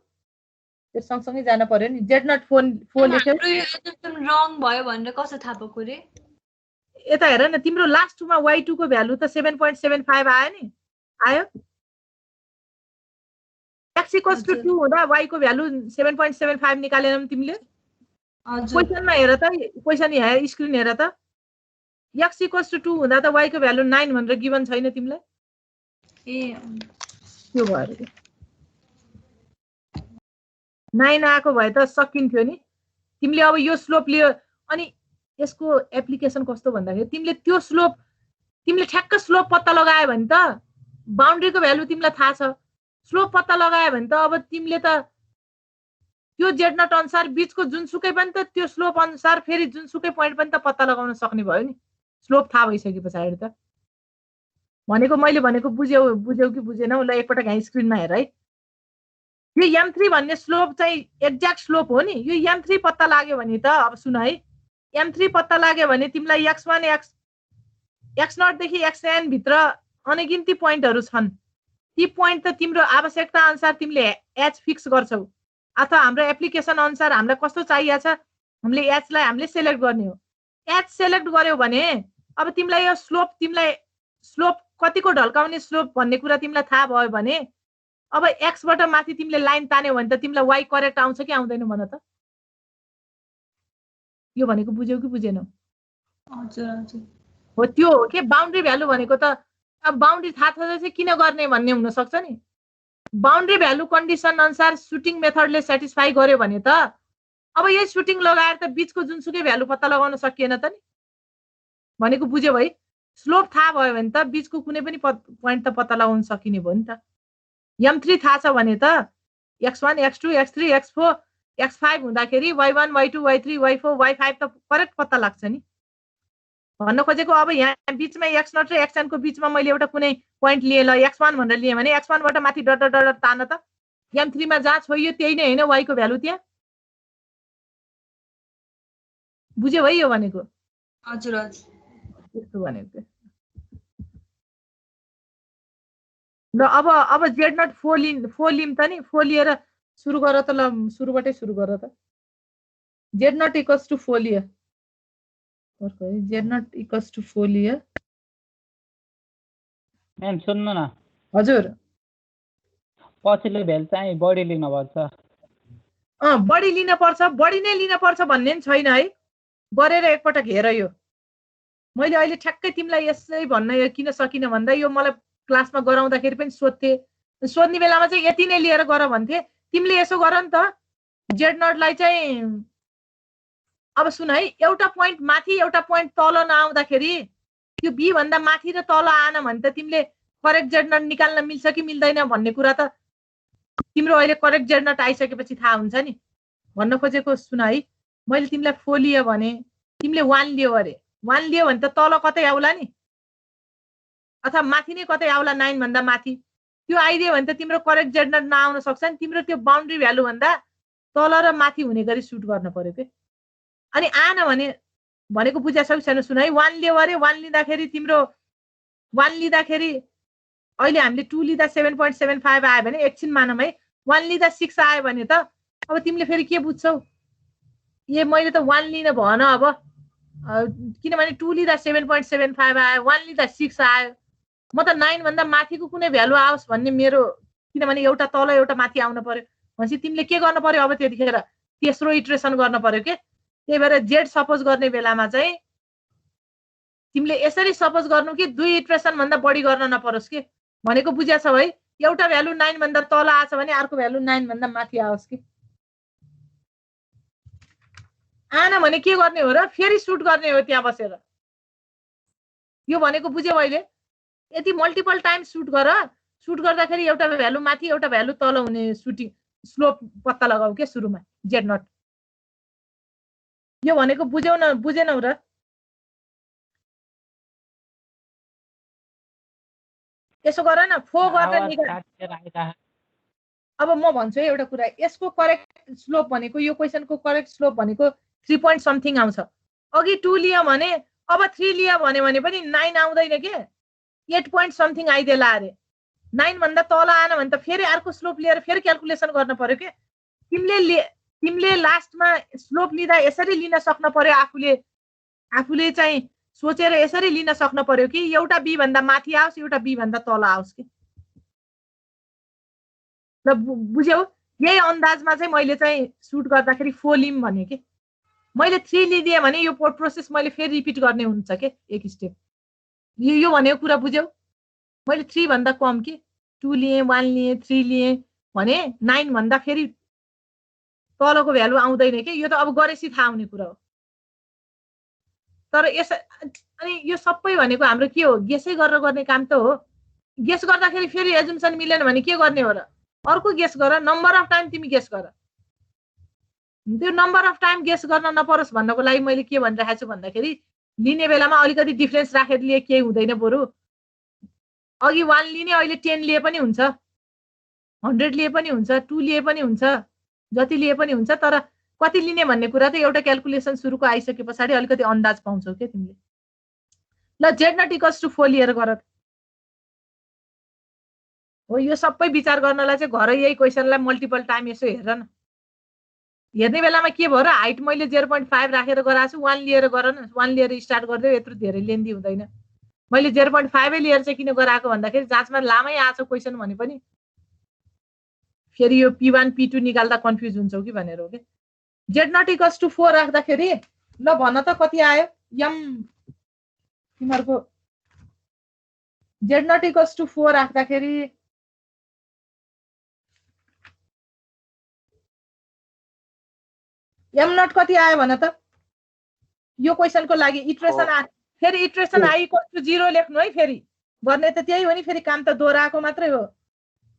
त्यो सँगसँगै जान पर्यो नि। Z not 4 लेख्यौ। रङ भयो भनेर कसो थाहा पाएको रे? यता हेर न, तिम्रो लास्टमा y2 को भ्यालु त 7.75 आयो नि, आयो। x इक्वल्स टु 2 हुँदा y को भ्यालु 7.75 निकालेनौ तिमीले? क्वेशनमा हेर त, क्वेशन हेर, स्क्रिन हेर त। x इक्वल्स टु 2 हुँदा त y को भ्यालु 9 भनेर गिभन छैन तिमीलाई? ए त्यो भयो। 9 आएको भए त सकिन्थ्यो नि। तिमीले अब यो स्लोप लियो अनि यसको एप्लिकेसन कस्तो भन्दाखेरि तिमीले त्यो स्लोप तिमीले ठ्याक्क स्लोप पत्ता लगायो भने त बाउन्ड्रीको भ्यालु तिमीलाई थाहा छ। स्लोप पत्ता लगायो भने त अब तिमीले त त्यो जेड नट अनुसार बीचको जुनसुकै पनि त त्यो स्लोप अनुसार फेरि जुनसुकै पोइन्ट पनि त पत्ता लगाउन सक्ने भयो नि स्लोप थाहा भइसके पछाडि त। भनेको मैले भनेको बुझ्यौ कि बुझेनौ? ल एकपटक यहाँ स्क्रिनमा हेर है। यो m3 भन्ने स्लोप चाहिँ एक्ज्याक्ट स्लोप हो नि। यो m3 पत्ता लाग्यो भने त अब सुन है, m3 पत्ता लाग्यो भने तिमीलाई x1 x0 देखि xn भित्र अनगिन्ती पोइन्टहरु छन्। ती पोइन्ट त तिम्रो आवश्यकता अनुसार तिमीले h फिक्स गर्छौ अथवा हाम्रो एप्लिकेसन अनुसार हामीलाई कस्तो चाहिएको छ हामीले h लाई हामीले सेलेक्ट गर्ने हो। h सेलेक्ट गर्यौ भने अब तिमीलाई यो स्लोप कतिको ढल्काउने स्लोप भन्ने कुरा तिमीलाई थाहा भयो भने अब x बाट माथि तिमीले लाइन तान्यौ भने त तिमीलाई y करेक्ट आउँछ कि आउँदैन भन त? यो भनेको बुझ्यौ कि बुझेनौ? हजुर हजुर हो त्यो हो के बाउन्ड्री भ्यालु भनेको त। अब बाउन्ड्री थाहा छ चाहिँ किन गर्ने भन्ने हुन सक्छ नि। बाउन्ड्री भ्यालु कन्डिसन अनुसार सुटिङ मेथडले सेटिस्फाई गर्यो भने त अब यही सुटिङ लगाएर त बीचको जुनसुकै भ्यालु पत्ता लगाउन सकिएन त नि। भनेको बुझ्यौ है? स्लोप थाहा भयो भने त बीचको कुनै पनि पोइन्ट त पत्ता लगाउन सकिने भयो नि त। m3 थाहा छ भने त x1 x2 x3 x4 x5 हुँदाखेरि y1 y2 y3 y4 y5 त करेक्ट पत्ता लाग्छ नि। भन्न खोजेको अब यहाँ बीचमा x0 र xn को बीचमा मैले एउटा कुनै पोइन्ट लिए ल x1 भनेर लिए भने x1 बाट माथि डट डट डट तान त m3 मा जहाँ छोइयो त्यही नै हैन y को भ्यालु त्यहाँ। बुझ्यौ है यो भनेको? हजुर हजुर त्यस्तो भनेको। ल अब जेड नट 4 लिम त नि। 4 लिएर सुरु गर त। ल सुरुबाटै सुरु गर त। जेड नट इक्वल्स टु 4 लियो। जेड नट इक्वल्स टु 4 लियो। म्याम सुन्नु न। हजुर पछिल्लो भ्यालु चाहिँ बढी लिन पर्छ। बढी लिन पर्छ, बढी नै लिन पर्छ भन्ने नि छैन है। गरेर एकपटक हेर यो। मैले अहिले ठ्याक्कै तिमीलाई यसै भन्न किन सकिन भन्दा यो मलाई क्लासमा गराउँदाखेरि पनि सोध्थे। सोध्ने बेलामा चाहिँ यति नै लिएर गर भन्थे। तिमीले यसो गर नि त। जेड नटलाई चाहिँ अब सुन है, एउटा पोइन्ट माथि एउटा पोइन्ट तल नआउँदाखेरि त्यो बी भन्दा माथि र तल आएन भने त तिमीले करेक्ट जेड नट निकाल्न मिल्छ कि मिल्दैन भन्ने कुरा त तिम्रो अहिले करेक्ट जेड नट आइसकेपछि थाहा हुन्छ नि। भन्न खोजेको सुन है, मैले तिमीलाई 4 लियो भने तिमीले 1 लियो अरे। 1 लियो भने त तल कतै आउला नि अथवा माथि नै कतै आउला 9 भन्दा माथि। त्यो आइदियो भने त तिम्रो करेक्ट जेड नट नआउन सक्छ नि। तिम्रो त्यो बाउन्ड्री भ्यालु भन्दा तल र माथि हुने गरी सुट गर्न पर्यो के। अनि आएन भने भनेको बुझ्या छैन? सुन है, 1 लियो अरे। 1 लिँदाखेरि तिम्रो 1 लिँदाखेरि अहिले हामीले 2 लिँदा 7.75 आयो भने एकछिन मानौँ है 1 लिँदा 6 आयो भने त अब तिमीले फेरि के बुझ्छौ? ए मैले त 1 लिन भएन अब, किनभने 2 लिँदा 7.75 आयो, 1 लिँदा 6 आयो। म त 9 भन्दा माथिको कुनै भ्यालु आओस् भन्ने मेरो, किनभने एउटा तल एउटा माथि आउन पर्यो भनेपछि तिमीले के गर्न पर्यो? अब त्यतिखेर तेस्रो इटरेसन गर्न पर्यो के। त्यही भएर जेड सपोज गर्ने बेलामा चाहिँ तिमीले यसरी सपोज गर्नु कि 2 इटरेसन भन्दा बढी गर्न नपरोस् के। भनेको बुझ्या छौ है? एउटा भ्यालु 9 भन्दा तल आछ भने अर्को भ्यालु 9 भन्दा माथि आओस् कि आएन भने के गर्ने हो र फेरि सुट गर्ने हो त्यहाँ बसेर यो भनेको बुझ्यौ अहिले यति मल्टिपल टाइम सुट गर्दाखेरि एउटा भ्यालु माथि एउटा भ्यालु तल हुने सुटिङ स्लोप पत्ता लगाऊ के सुरुमा जेड नट यो भनेको बुझेनौ र यसो गर न फो गरेर निकाल अब म भन्छु है एउटा कुरा यसको करेक्ट स्लोप भनेको यो क्वेशनको करेक्ट स्लोप भनेको 3 point समथिङ आउँछ अघि 2 लियो भने अब 3 लियो भने पनि 9 आउँदैन के 8 point समथिङ आइदेला अरे 9 भन्दा तल आएन भने त फेरि अर्को स्लोप लिएर फेरि क्याल्कुलेसन गर्न पर्यो के तिमीले लास्टमा स्लोप लिँदा यसरी लिन सक्न पर्यो आफूले चाहिँ सोचेर यसरी लिन सक्न पर्यो कि एउटा बी भन्दा माथि आओस् एउटा बी भन्दा तल आओस् कि ल बुझ्यौ यही अन्दाजमा चाहिँ मैले चाहिँ सुट गर्दाखेरि 4 लिम भने के मैले 3 लिदिए भने यो प्रोसेस मैले फेरि रिपिट गर्ने हुन्छ के एक स्टेप यो भनेको कुरा बुझ्यौ मैले 3 भन्दा कम कि 2 लिए 1 लिए 3 लिए भने 9 भन्दा फेरि तलको भ्यालु आउँदैन के यो त अब गरेपछि थाहा हुने कुरा हो तर अनि यो सबै भनेको हाम्रो के हो गेसै गरेर गर्ने काम त हो गेस गर्दाखेरि फेरि एजुम्सन मिलेन भने के गर्ने हो र अर्को गेस गर नम्बर अफ टाइम तिमी गेस गर त्यो नम्बर अफ टाइम गेस गर्न नपरोस् भन्नको लागि मैले के भनिरहेको छु भन्दाखेरि लिने बेलामा अलिकति डिफरेन्स राखेर लिए केही हुँदैन बरु अघि 1 लिने अहिले 10 लिए पनि हुन्छ 100 लिए पनि हुन्छ 2 लिए पनि हुन्छ जति लिए पनि हुन्छ तर कति लिने भन्ने कुरा त एउटा क्याल्कुलेसन सुरुको आइसके पछाडि अलिकति अन्दाज पाउँछौ के तिमीले ल जेड नट इक्वल्स टु 4 लिएर गर हो यो सबै विचार गर्नलाई चाहिँ घर यही क्वेशनलाई मल्टिपल टाइम यसो हेर न हेर्ने बेलामा के भयो र हाइट मैले 0.5 राखेर गराएको छु 1 लिएर गर न 1 लिएर स्टार्ट गर्दै यत्रो धेरै लेन्दी हुँदैन मैले 0.5 लिएर चाहिँ किन गराएको भन्दाखेरि जाँचमा लामै आछ क्वेशन भने पनि फेरि यो p1 p2 निकाल्दा कन्फ्युज हुन्छौ कि भनेर हो के जेड नट इक्वल्स टु 4 राख्दाखेरि ल भन त कति आयो यम तिमीहरुको जेड नट इक्वल्स टु 4 राख्दाखेरि एम नट कति आयो भन त यो क्वेशनको लागि इटरेसन फेरि इटरेसन आई इक्वल्स टु 0 लेख्नु है फेरि गर्ने त त्यही हो नि फेरि काम त दोहोऱ्याएको मात्रै हो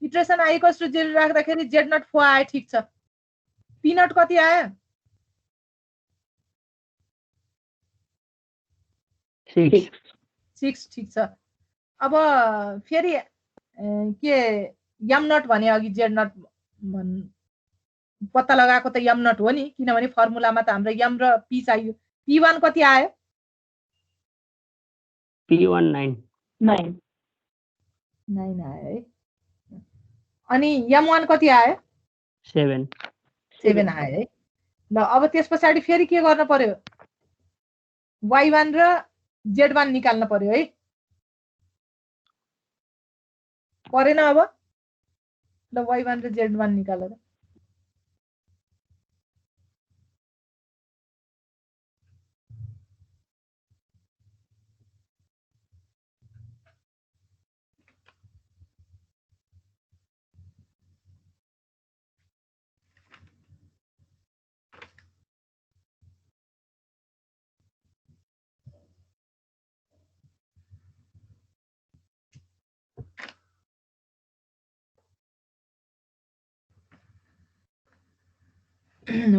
इटरेसन आई इक्वल्स टु 0 राख्दाखेरि जेड नट 4 आयो ठीक छ पी नट कति आयो 6 ठीक छ अब फेरि के एम नट भने अघि जेड नट पत्ता लगाएको त एम नट हो नि किनभने फर्मुलामा त हाम्रो एम र पी चाहियो p1 कति आयो p1 9 आयो है अनि m1 कति आयो 7 आयो है ल अब त्यस पछाडि फेरि के गर्न पर्यो y1 र z1 निकाल्न पर्यो है परेन अब ल y1 र z1 निकालेर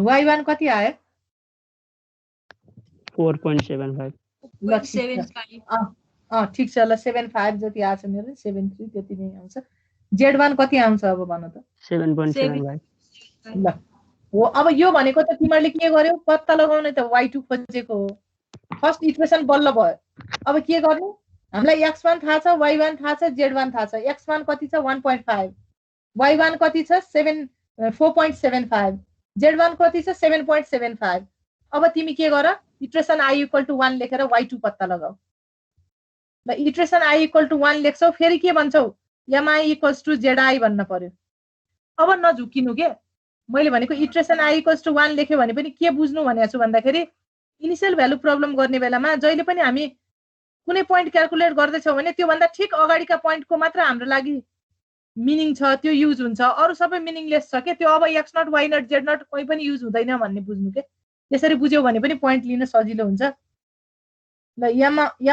y1 कति आयो 4.75 ल ठीक छ ल 75 जति आछ मेरो 73 त्यति नै आउँछ z1 कति आउँछ अब भन त 7.75 ल हो अब यो भनेको त तिमीले के गर्यौ पत्ता लगाउने त y2 खोजेको हो फर्स्ट इक्वेसन बल्ल भयो अब के गर्ने हामीलाई x1 थाहा छ y1 थाहा छ z1 थाहा छ x1 कति छ 1.5 y1 कति छ 4.75 z1 कति छ 7.75 अब तिमी के गर इटरेसन i इक्वल टु 1 लेखेर y2 पत्ता लगाऊ ल इटरेसन i इक्वल टु 1 लेख्छौ फेरि के भन्छौ mi इक्वल्स टु zi भन्न पर्यो अब नझुकिनु के मैले भनेको इटरेसन i इक्वल्स टु 1 लेख्यो भने पनि के बुझ्नु भनेको छु भन्दाखेरि इनिशियल भ्यालु प्रब्लम गर्ने बेलामा जहिले पनि हामी कुनै पोइन्ट क्याल्कुलेट गर्दै छौ भने त्यो भन्दा ठीक अगाडिका पोइन्टको मात्र हाम्रो लागि मिनिङ छ त्यो युज हुन्छ, अरू सबै मिनिङलेस छ के। त्यो अब x nought y nought z nought कोही पनि युज हुँदैन भन्ने बुझ्नु के। त्यसरी बुझ्यौ भने पनि पोइन्ट लिन सजिलो हुन्छ। ल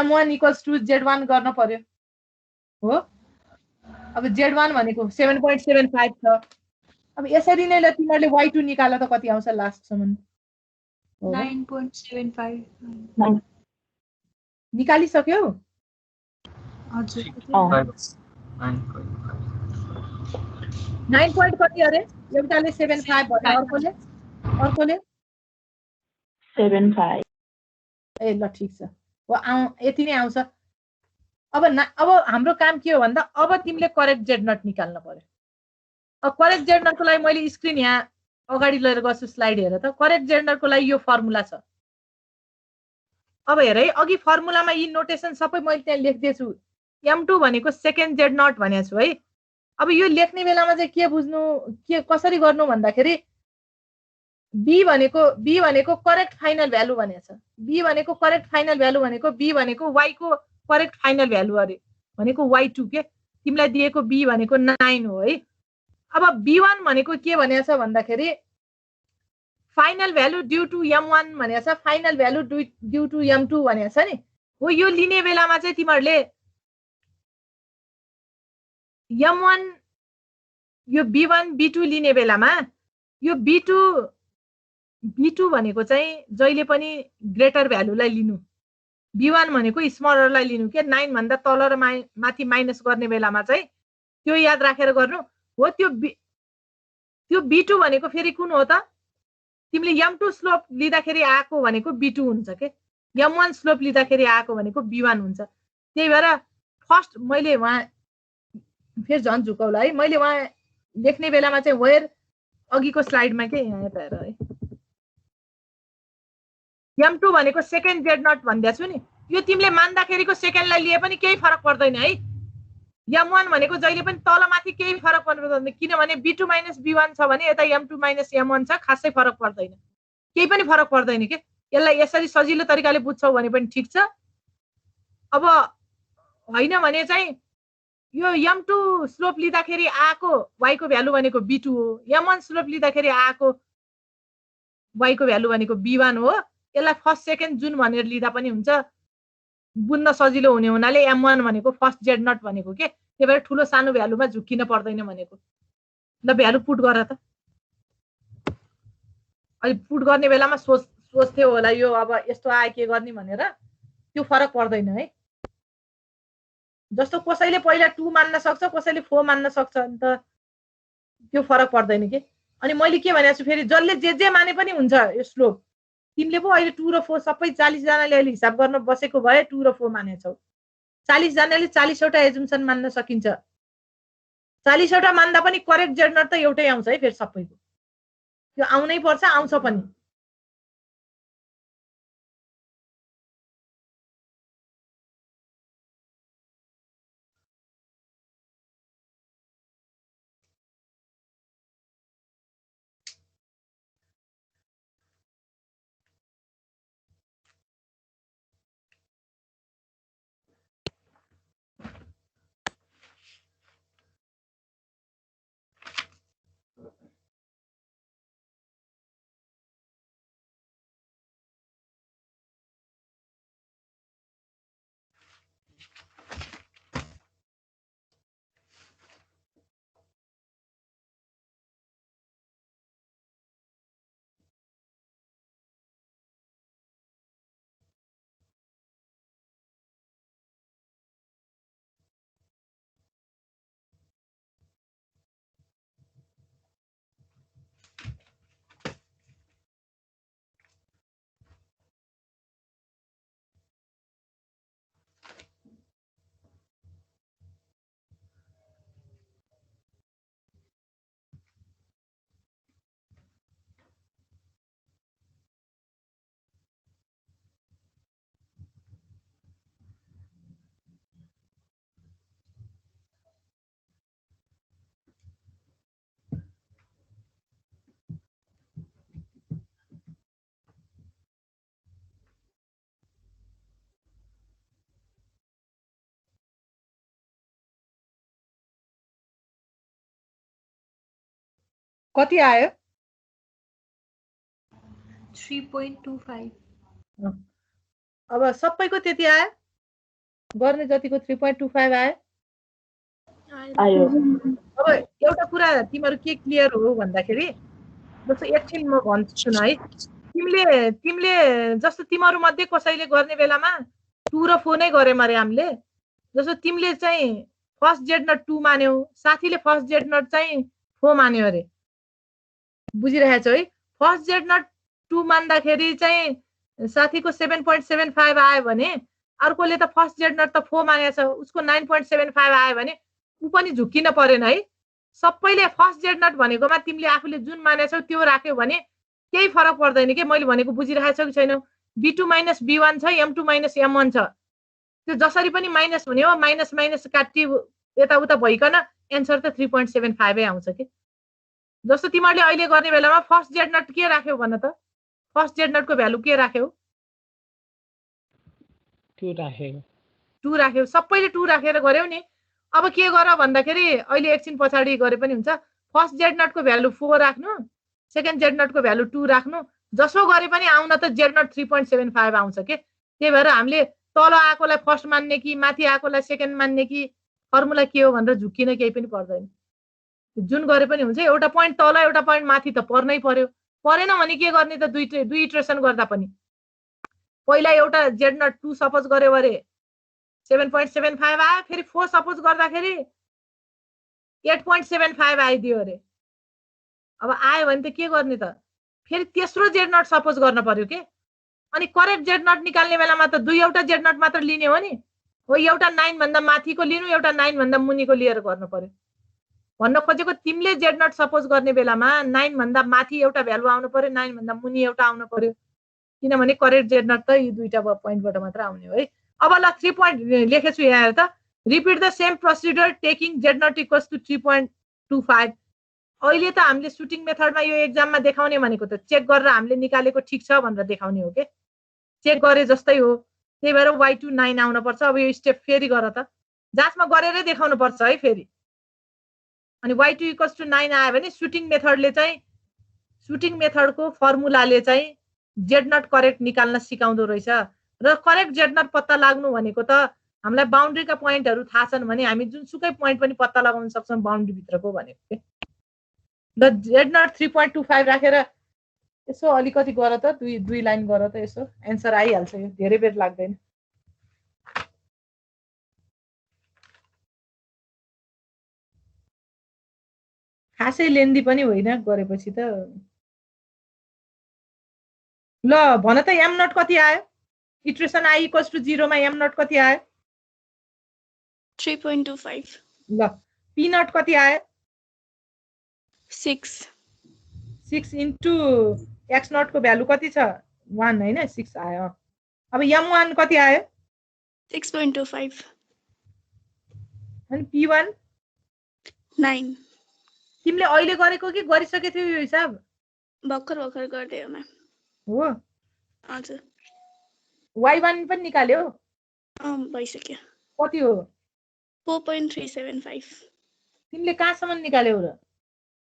m1 इक्वल्स टु z1 गर्न पर्यो हो। अब z1 भनेको 7.75 छ। अब यसरी नै ल तिमीहरूले y2 निकाल त कति आउँछ लास्टसम्म। 9.75 निकालिसक्यौ? हजुर 9 point कति अरे? एउटाले 75 भन्यो, अर्कोले 75 ए ल ठिक छ हो। यति नै आउँछ। अब हाम्रो काम के हो भन्दा अब तिमीले करेक्ट जेड नट निकाल्न पर्यो। अब करेक्ट जेड नटको लागि मैले स्क्रिन यहाँ अगाडि लिएर गर्छु, स्लाइड हेर त। करेक्ट जेड नटको लागि यो फर्मुला छ। अब हेर है, अघि फर्मुलामा यी नोटेसन सबै मैले त्यहाँ लेख्दैछु। m2 भनेको सेकेन्ड जेड नट भनेको छु है। अब यो लेख्ने बेलामा चाहिँ के बुझ्नु, के कसरी गर्नु भन्दाखेरि b भनेको करेक्ट फाइनल भ्यालु भनेको छ। b भनेको करेक्ट फाइनल भ्यालु भनेको b भनेको y को करेक्ट फाइनल भ्यालु अरे भनेको y2 के। तिमीलाई दिएको b भनेको 9 हो है। अब b1 भनेको के भनेको छ भन्दाखेरि final value due to m1 भनेको छ, final value due to m2 भनेको छ नि हो। यो लिने बेलामा चाहिँ तिमीहरूले m1 यो b1 b2 लिने बेलामा यो b2 भनेको चाहिँ जहिले पनि ग्रेटर भ्यालुलाई लिनु, b1 भनेको स्मलरलाई लिनु के। 9 भन्दा तल र माथि माइनस गर्ने बेलामा चाहिँ त्यो याद राखेर गर्नु हो। त्यो b2 भनेको फेरि कुन हो त? तिमीले m2 स्लोप लिँदाखेरि आएको भनेको b2 हुन्छ के, m1 स्लोप लिँदाखेरि आएको भनेको b1 हुन्छ। त्यही भएर फर्स्ट मैले वहाँ फेरि झन् झुकाउला है, मैले वहाँ लेख्ने बेलामा चाहिँ वेयर अघिको स्लाइडमा के यहाँ हेर है, m2 भनेको सेकेन्ड जेड नट भन्दै छु नि। यो तिमीले मान्दाखेरिको सेकेन्डलाई लिए पनि केही फरक पर्दैन है। m1 भनेको जहिले पनि तल माथि केही फरक पर्दैन, किनभने b2 माइनस b1 छ भने यता m2 माइनस m1 छ, खासै फरक पर्दैन, केही पनि फरक पर्दैन के। यसलाई यसरी सजिलो तरिकाले बुझ्छौ भने पनि ठिक छ। अब होइन भने चाहिँ यो m2 स्लोप लिँदाखेरि आएको y को भ्यालु भनेको b2 हो, m1 स्लोप लिँदाखेरि आएको y को भ्यालु भनेको b1 हो। यसलाई फर्स्ट सेकेन्ड जुन भनेर लिँदा पनि हुन्छ, बुझ्न सजिलो हुने हुनाले m1 भनेको फर्स्ट जेड नट भनेको के। त्यही भएर ठुलो सानो भ्यालुमा झुक्किन पर्दैन भनेको। ल भ्यालु पुट गर त। अहिले पुट गर्ने बेलामा सोच्थ्यो होला यो अब यस्तो आए के गर्ने भनेर, त्यो फरक पर्दैन है। जस्तो कसैले पहिला 2 मान्न सक्छ, कसैले 4 मान्न सक्छ, अन्त त्यो फरक पर्दैन के। अनि मैले के भनेको छु फेरि, जसले जे माने पनि हुन्छ यो स्लोप। तिमीले पो अहिले 2 र 4 सबै 40 जनाले अहिले हिसाब गर्न बसेको भए 2 र 4 मानेछौ। 40 जनाले 40 वटा एजुम्सन मान्न सकिन्छ। 40 वटा मान्दा पनि करेक्ट जेड नट त एउटै आउँछ है फेरि सबैको। त्यो आउनै पर्छ, आउँछ पनि। कति आयो 3.25 अब सबैको त्यति आयो गर्ने जतिको 3.25 आयो आयो अब एउटा कुरा तिमीहरू के क्लियर हो भन्दाखेरि जस्तो एकछिन म भन्छु सुन है तिमीले जस्तो तिमीहरू मध्ये कसैले गर्ने बेलामा 2 र 4 नै गरे मरे हामीले जस्तो तिमीले चाहिँ फर्स्ट जेड नट 2 मान्यौ साथीले फर्स्ट जेड नट चाहिँ 4 मान्यो अरे बुझिरहेछौ है फर्स्ट जेड नट 2 मान्दाखेरि चाहिँ साथीको 7.75 आयो भने अर्कोले त फर्स्ट जेड नट त 4 मानेको छ उसको 9.75 आयो भने ऊ पनि झुक्किन परेन है सबैले फर्स्ट जेड नट भनेकोमा तिमीले आफूले जुन मानेछौ त्यो राख्यौ भने केही फरक पर्दैन के मैले भनेको बुझिरहेछौ कि छैनौ b2 - b1 छ m2 - m1 छ त्यो जसरी पनि माइनस हुने हो माइनस माइनस काटी यताउता भइकन एन्सर त 3.75 नै आउँछ के जस्तो तिमीहरूले अहिले गर्ने बेलामा फर्स्ट जेड नट के राख्यौ भन त फर्स्ट जेड नटको भ्यालु के राख्यौ 2 राखेको 2 राख्यौ सबैले 2 राखेर गर्यौ नि अब के गर भन्दाखेरि अहिले एकछिन पछाडी गरे पनि हुन्छ फर्स्ट जेड नटको भ्यालु 4 राख्नु सेकेन्ड जेड नटको भ्यालु 2 राख्नु जसो गरे पनि आउन त जेड नट 3.75 आउँछ के त्यही भएर हामीले तल आएकोलाई फर्स्ट मान्ने कि माथि आएकोलाई सेकेन्ड मान्ने कि फर्मुला के हो भनेर झुक्किन केही पनि पर्दैन जुन गरे पनि हुन्छ एउटा पोइन्ट तल एउटा पोइन्ट माथि त पर्नै पर्यो परेन भने के गर्ने त दुई इटरेसन गर्दा पनि पहिला एउटा जेड नट 2 सपोज गर्यो अरे 7.75 आयो फेरि 4 सपोज गर्दाखेरि 8.75 आइदियो अरे अब आयो भने त के गर्ने त फेरि तेस्रो जेड नट सपोज गर्न पर्यो के अनि करेक्ट जेड नट निकाल्ने बेलामा त दुईवटा जेड नट मात्र लिने हो नि हो एउटा 9 भन्दा माथिको लिनु एउटा 9 भन्दा मुनिको लिएर गर्नु पर्यो भन्न खोजेको तिमीले जेड नट सपोज गर्ने बेलामा 9 भन्दा माथि एउटा भ्यालु आउनु पर्यो 9 भन्दा मुनि एउटा आउनु पर्यो किनभने करेक्ट जेड नट त यी दुईटा पोइन्टबाट मात्र आउने हो है अब ल 3 पोइन्ट लेखेछु यहाँ त repeat the same procedure taking z nought equals to 3.25 अहिले त हामीले सुटिङ मेथडमा यो एक्जाममा देखाउने भनेको त चेक गरेर हामीले निकालेको ठिक छ भनेर देखाउने हो के चेक गरे जस्तै हो त्यही भएर y2 9 आउन पर्छ अब यो स्टेप फेरि गर त जाँचमा गरेरै देखाउनु पर्छ है फेरि अनि y2 इक्वल्स टु 9 आयो भने सुटिङ मेथडले चाहिँ सुटिङ मेथडको फर्मुलाले चाहिँ जेड नट करेक्ट निकाल्न सिकाउँदो रहेछ र करेक्ट जेड नट पत्ता लाग्नु भनेको त हामीलाई बाउन्ड्रीका पोइन्टहरू थाहा छन् भने हामी जुनसुकै पोइन्ट पनि पत्ता लगाउन सक्छौँ बाउन्ड्री भित्रको भनेको के ल जेड नट 3.25 राखेर यसो अलिकति गर त दुई लाइन गर त यसो एन्सर आइहाल्छ यो धेरै बेर लाग्दैन खासै लेन्दी पनि होइन गरेपछि त ल भन त एम नट कति आयो इटरेसन आई इक्वल्स टु 0 मा एम नट कति आयो 3.25 ल पी नट कति आयो 6 6 इन्टु एक्स नट को भ्यालु कति छ 1 हैन 6 आयो अब m1 कति आयो 6.25 अनि p1 9 तिमीले अहिले गरेको कि गरिसके थियौ यो हिसाब भर्खर गर्दै हो म्याम हो हजुर y1 पनि निकाल्यो भइसक्यो कति हो 4.375 तिमीले कहाँसम्म निकाल्यौ र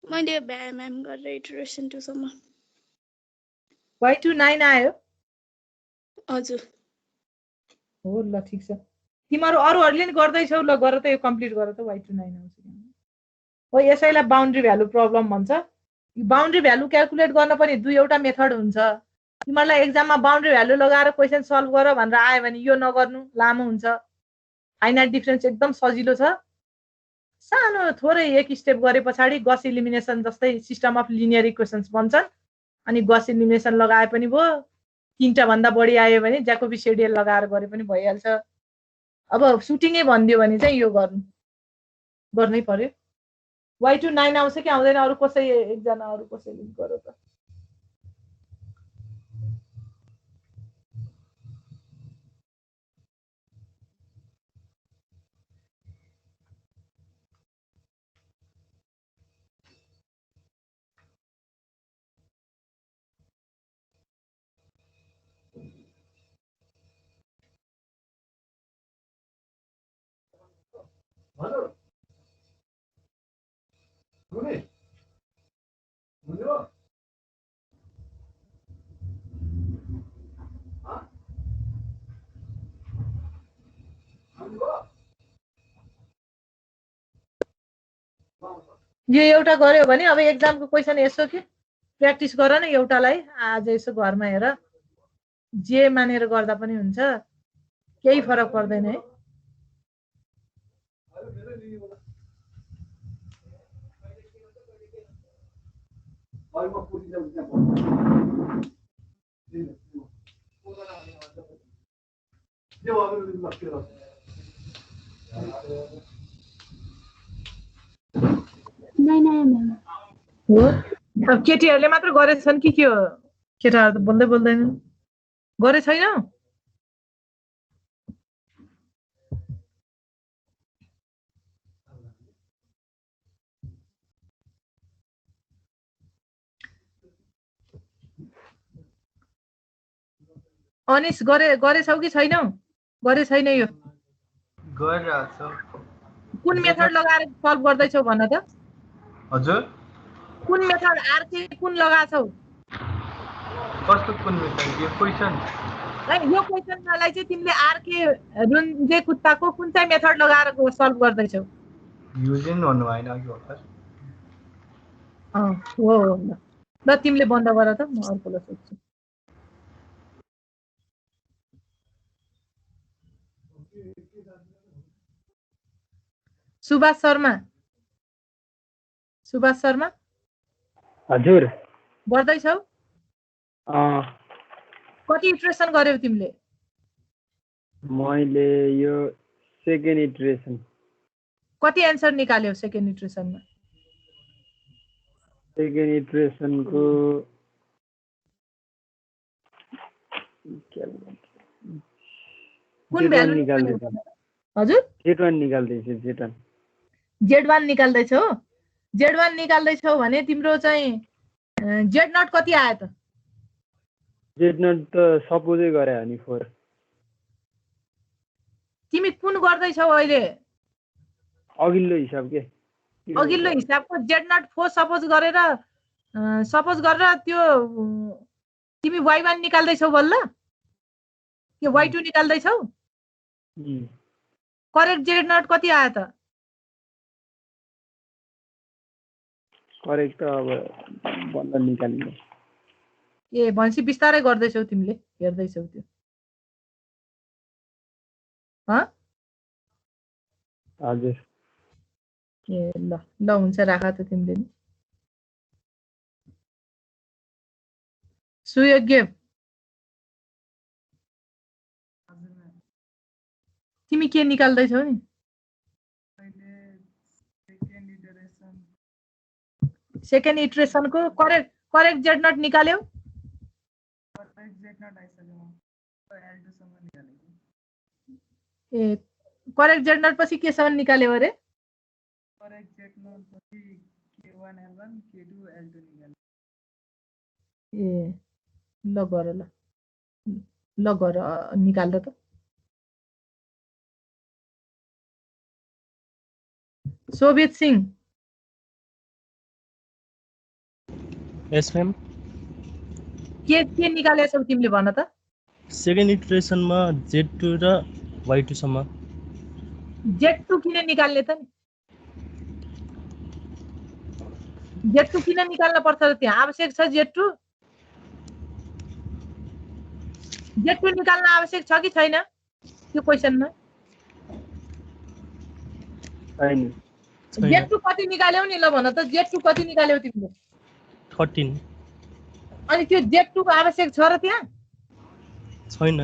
मैले म्याम गरेर इटरेसन 2 सम्म y2 9 आयो हजुर हो ल ठीक छ तिमीहरू अरूहरूले नि गर्दैछौ ल गर त यो कम्प्लिट गर त y2 9 आउँछ हो यसैलाई बाउन्ड्री भ्यालु प्रब्लम भन्छ बाउन्ड्री भ्यालु क्याल्कुलेट गर्न पनि दुईवटा मेथड हुन्छ तिमीहरूलाई एक्जाममा बाउन्ड्री भ्यालु लगाएर क्वेसन सल्भ गर भनेर आयो भने यो नगर्नु लामो हुन्छ फाइनाइट डिफरेन्स एकदम सजिलो छ सानो थोरै एक स्टेप गरे पछाडि गस इलिमिनेसन जस्तै सिस्टम अफ लिनियर इक्वेसन्स बन्छन् अनि गस इलिमिनेसन लगाए पनि भयो तीनटा भन्दा बढी आयो भने ज्याकोबी सेडियल लगाएर गरे पनि भइहाल्छ अब सुटिङै भनिदियो भने चाहिँ यो गर्नै पर्यो y2 9 आउँछ कि आउँदैन अरू कसै एकजना अरू कसैले गरो त यो एउटा गर्यो भने अब एक्जामको क्वेसन यसो कि प्र्याक्टिस गर न एउटालाई आज यसो घरमा हेर जे मानेर गर्दा पनि हुन्छ केही फरक पर्दैन है हो अब केटीहरूले मात्र गरेछन् कि के हो केटाहरू त बोल्दै बोल्दैनन् गरे छैन अनिस गरेछौ कि छैनौ गरे छैन यो गरिरहेको कुन मेथड लगाएर सल्भ गर्दैछौ भन त हजुर कुन मेथड आरके कुन लगाछौ कस्तो कुन मेथड यो क्वेसन यो क्वेसनलाई चाहिँ तिमीले आरके रुन्जे कुत्ताको कुन चाहिँ मेथड लगाएर सल्भ गर्दैछौ युजिङ भन्नु भएन अघि भर्खर हो ल तिमीले बन्द गर त म अर्कोलाई सोध्छु सुभाष शर्मा हजुर गर्दैछौ कति इटरेसन गर्यौ तिमीले मैले यो सेकेन्ड इटरेसन कति एन्सर निकाल्यौ सेकेन्ड इटरेसनमा सेकेन्ड इटरेसनको कुन भ्यालु निकाल्दैछ हजुर Z1 निकाल्दैछु Z1 निकाल्दैछौ Z1 निकाल्दैछौ भने तिम्रो चाहिँ Z0 कति आयो त Z0 त सपोजै गरे हो नि 4 तिमी कुन गर्दैछौ अहिले अघिल्लो हिसाब के अघिल्लो हिसाबको Z0 4 सपोज गरेर त्यो तिमी Y1 निकाल्दैछौ बल्ल के Y2 निकाल्दैछौ करेक्ट Z0 कति आयो त करेक्ट अब बल्ल निकाल्नु ए भनेपछि बिस्तारै गर्दैछौ तिमीले हेर्दैछौ त्यो हजुर ए ल हुन्छ राख त तिमीले नि सुयोग्य तिमी के निकाल्दैछौ नि second इटरेसनको correct Z0 निकाल्यौ A correct Z0 पछि केसम्म निकाल्यौ अरे ए ल गर निकाल्दा त सोभियत सिंह यस मैम के निकालेछौ तिमीले भन त सेकेन्ड इटरेसनमा Z2 र Y2 सम्म Z2 किन निकाल्ने त नि Z2 किन निकाल्न पर्छ र त्यहाँ आवश्यक छ Z2 निकाल्न आवश्यक छ कि छैन त्यो क्वेशनमा छैन Z2 कति निकाल्यौ नि ल भन त Z2 कति निकाल्यौ तिमीले 13 अनि त्यो Z2 को आवश्यक छ र त्यहाँ छैन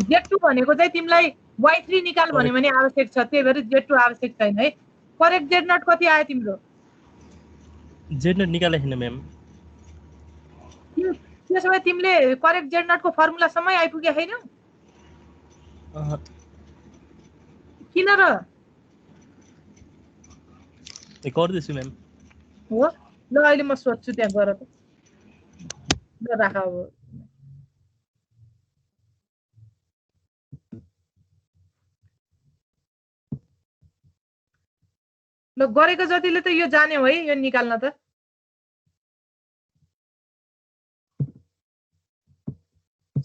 Z2 भनेको चाहिँ तिमीलाई Y3 निकाल भन्यो भने आवश्यक छ त्यही भएर Z2 आवश्यक छैन है करेक्ट Z0 कति आयो तिम्रो Z0 निकाले छैन म्याम त्यसो भए तिमीले करेक्ट Z0 को फर्मुला सम्म आइपुगे छैनौ किन र गर्दैछु म्याम हो ल अहिले म सोध्छु त्यहाँ गएर त ल राख अब ल गरेको जतिले त यो जान्यौ है यो निकाल्न त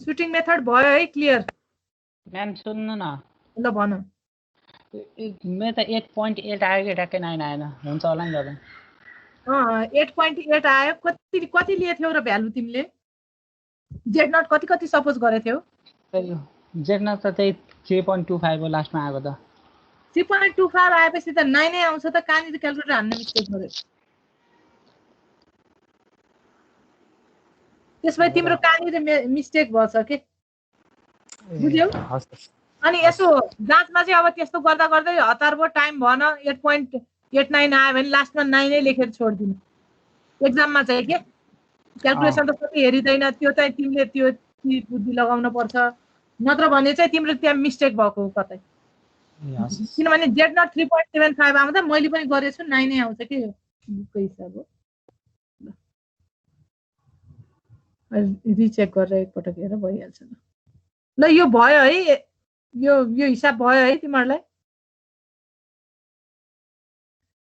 सुटिङ मेथड भयो है क्लियर म्याम सुन्नु न ल भन मेरो त 8.8 आयो कि ट्याक्कै 9 आएन हुन्छ होला नि दादा 8.8 आयो कति लिए थियौ र भ्यालु तिमीले जेड नट कति सपोज गरे थियौ जेड नट त त्यही 3.25 हो लास्टमा आएको त 3.25 आएपछि त 9 नै आउँछ त कहाँनिर क्याल्कुलेटर हान्न मिस्टेक गर्यो त्यसपछि तिम्रो कहाँनिर मिस्टेक भछ के बुझ्यौ अनि यसो जाँचमा चाहिँ अब त्यस्तो गर्दा गर्दै हतार भयो टाइम भएन 8.89 आयो भने लास्टमा 9 नै लेखेर छोड्दिनु एक्जाममा चाहिँ के क्याल्कुलेसन त सबै हेरिदैन त्यो चाहिँ तिमीले त्यो बुद्धि लगाउन पर्छ नत्र भने चाहिँ तिम्रो त्यहाँ मिस्टेक भएको हो कतै किनभने जेड नट 3.75 आउँदा मैले पनि गरेछु 9 नै आउँछ के बुकको हिसाब हो रिचेक गरेर एकपटक हेरेर भइहाल्छ ल यो भयो है यो हिसाब भयो है तिमीहरूलाई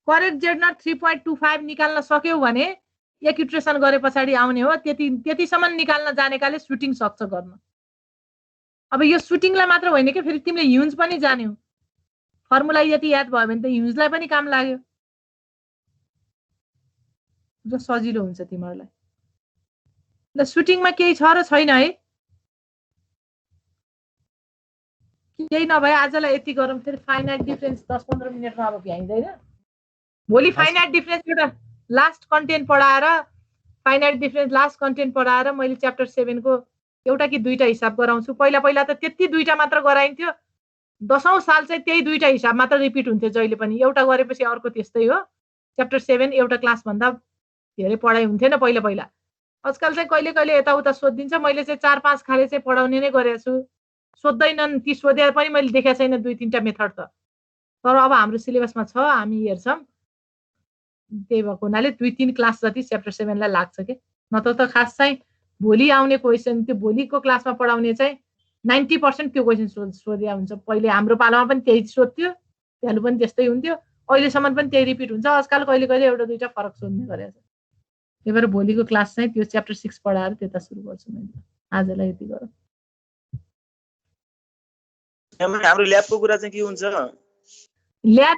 करेक्ट जेड नट 3.25 निकाल्न सक्यौ भने एक इटरेसन गरे पछाडि आउने हो त्यतिसम्म निकाल्न जानेकाले सुटिङ सक्छ गर्न अब यो सुटिङलाई मात्र होइन कि फेरि तिमीले ह्युज पनि जान्यौ फर्मुला यति याद भयो भने त ह्युजलाई पनि काम लाग्यो र सजिलो हुन्छ तिमीहरूलाई ल सुटिङमा केही छ र छैन है केही नभए आजलाई यति गरौँ फेरि फाइनाइट डिफरेन्स 10-15 मिनेटमा अब भ्याइँदैन भोलि फाइनाइट डिफरेन्स एउटा लास्ट कन्टेन्ट पढाएर फाइनाइट डिफरेन्स लास्ट कन्टेन्ट पढाएर मैले च्याप्टर 7 को एउटा कि दुईटा हिसाब गराउँछु पहिला त त्यति दुईटा मात्र गराइन्थ्यो 10औं साल चाहिँ त्यही दुईटा हिसाब मात्र रिपिट हुन्थ्यो जहिले पनि एउटा गरेपछि अर्को त्यस्तै हो च्याप्टर 7 एउटा क्लास भन्दा धेरै पढाइ हुन्थेन पहिला आजकल चाहिँ कहिले कहिले यताउता सोधिदिन्छ मैले चाहिँ 4-5 खाले चाहिँ पढाउने नै गरेको छु सोध्दैनन् ती सोधे पनि मैले देखेको छैन 2-3टा मेथड त तर अब हाम्रो सिलेबसमा छ हामी हेर्छौं त्यही भएको हुनाले 2-3 क्लास जति च्याप्टर 7 लाई लाग्छ के नत्र त खास चाहिँ भोलि आउने क्वेशन त्यो भोलिको क्लासमा पढाउने चाहिँ 90% त्यो क्वेशन सोधिया हुन्छ पहिले हाम्रो पालामा पनि त्यही सोध्थ्यो भ्यालु पनि त्यस्तै हुन्थ्यो अहिलेसम्म पनि त्यही रिपिट हुन्छ आजकल कहिले कहिले एउटा दुईटा फरक सोध्ने गरेछ त्यही भएर भोलिको क्लास चाहिँ त्यो च्याप्टर 6 पढाएर त्यता सुरु गर्छु मैले आजलाई यति गरौँ हाम्रो ल्याबको कुरा चाहिँ के हुन्छ ल्याब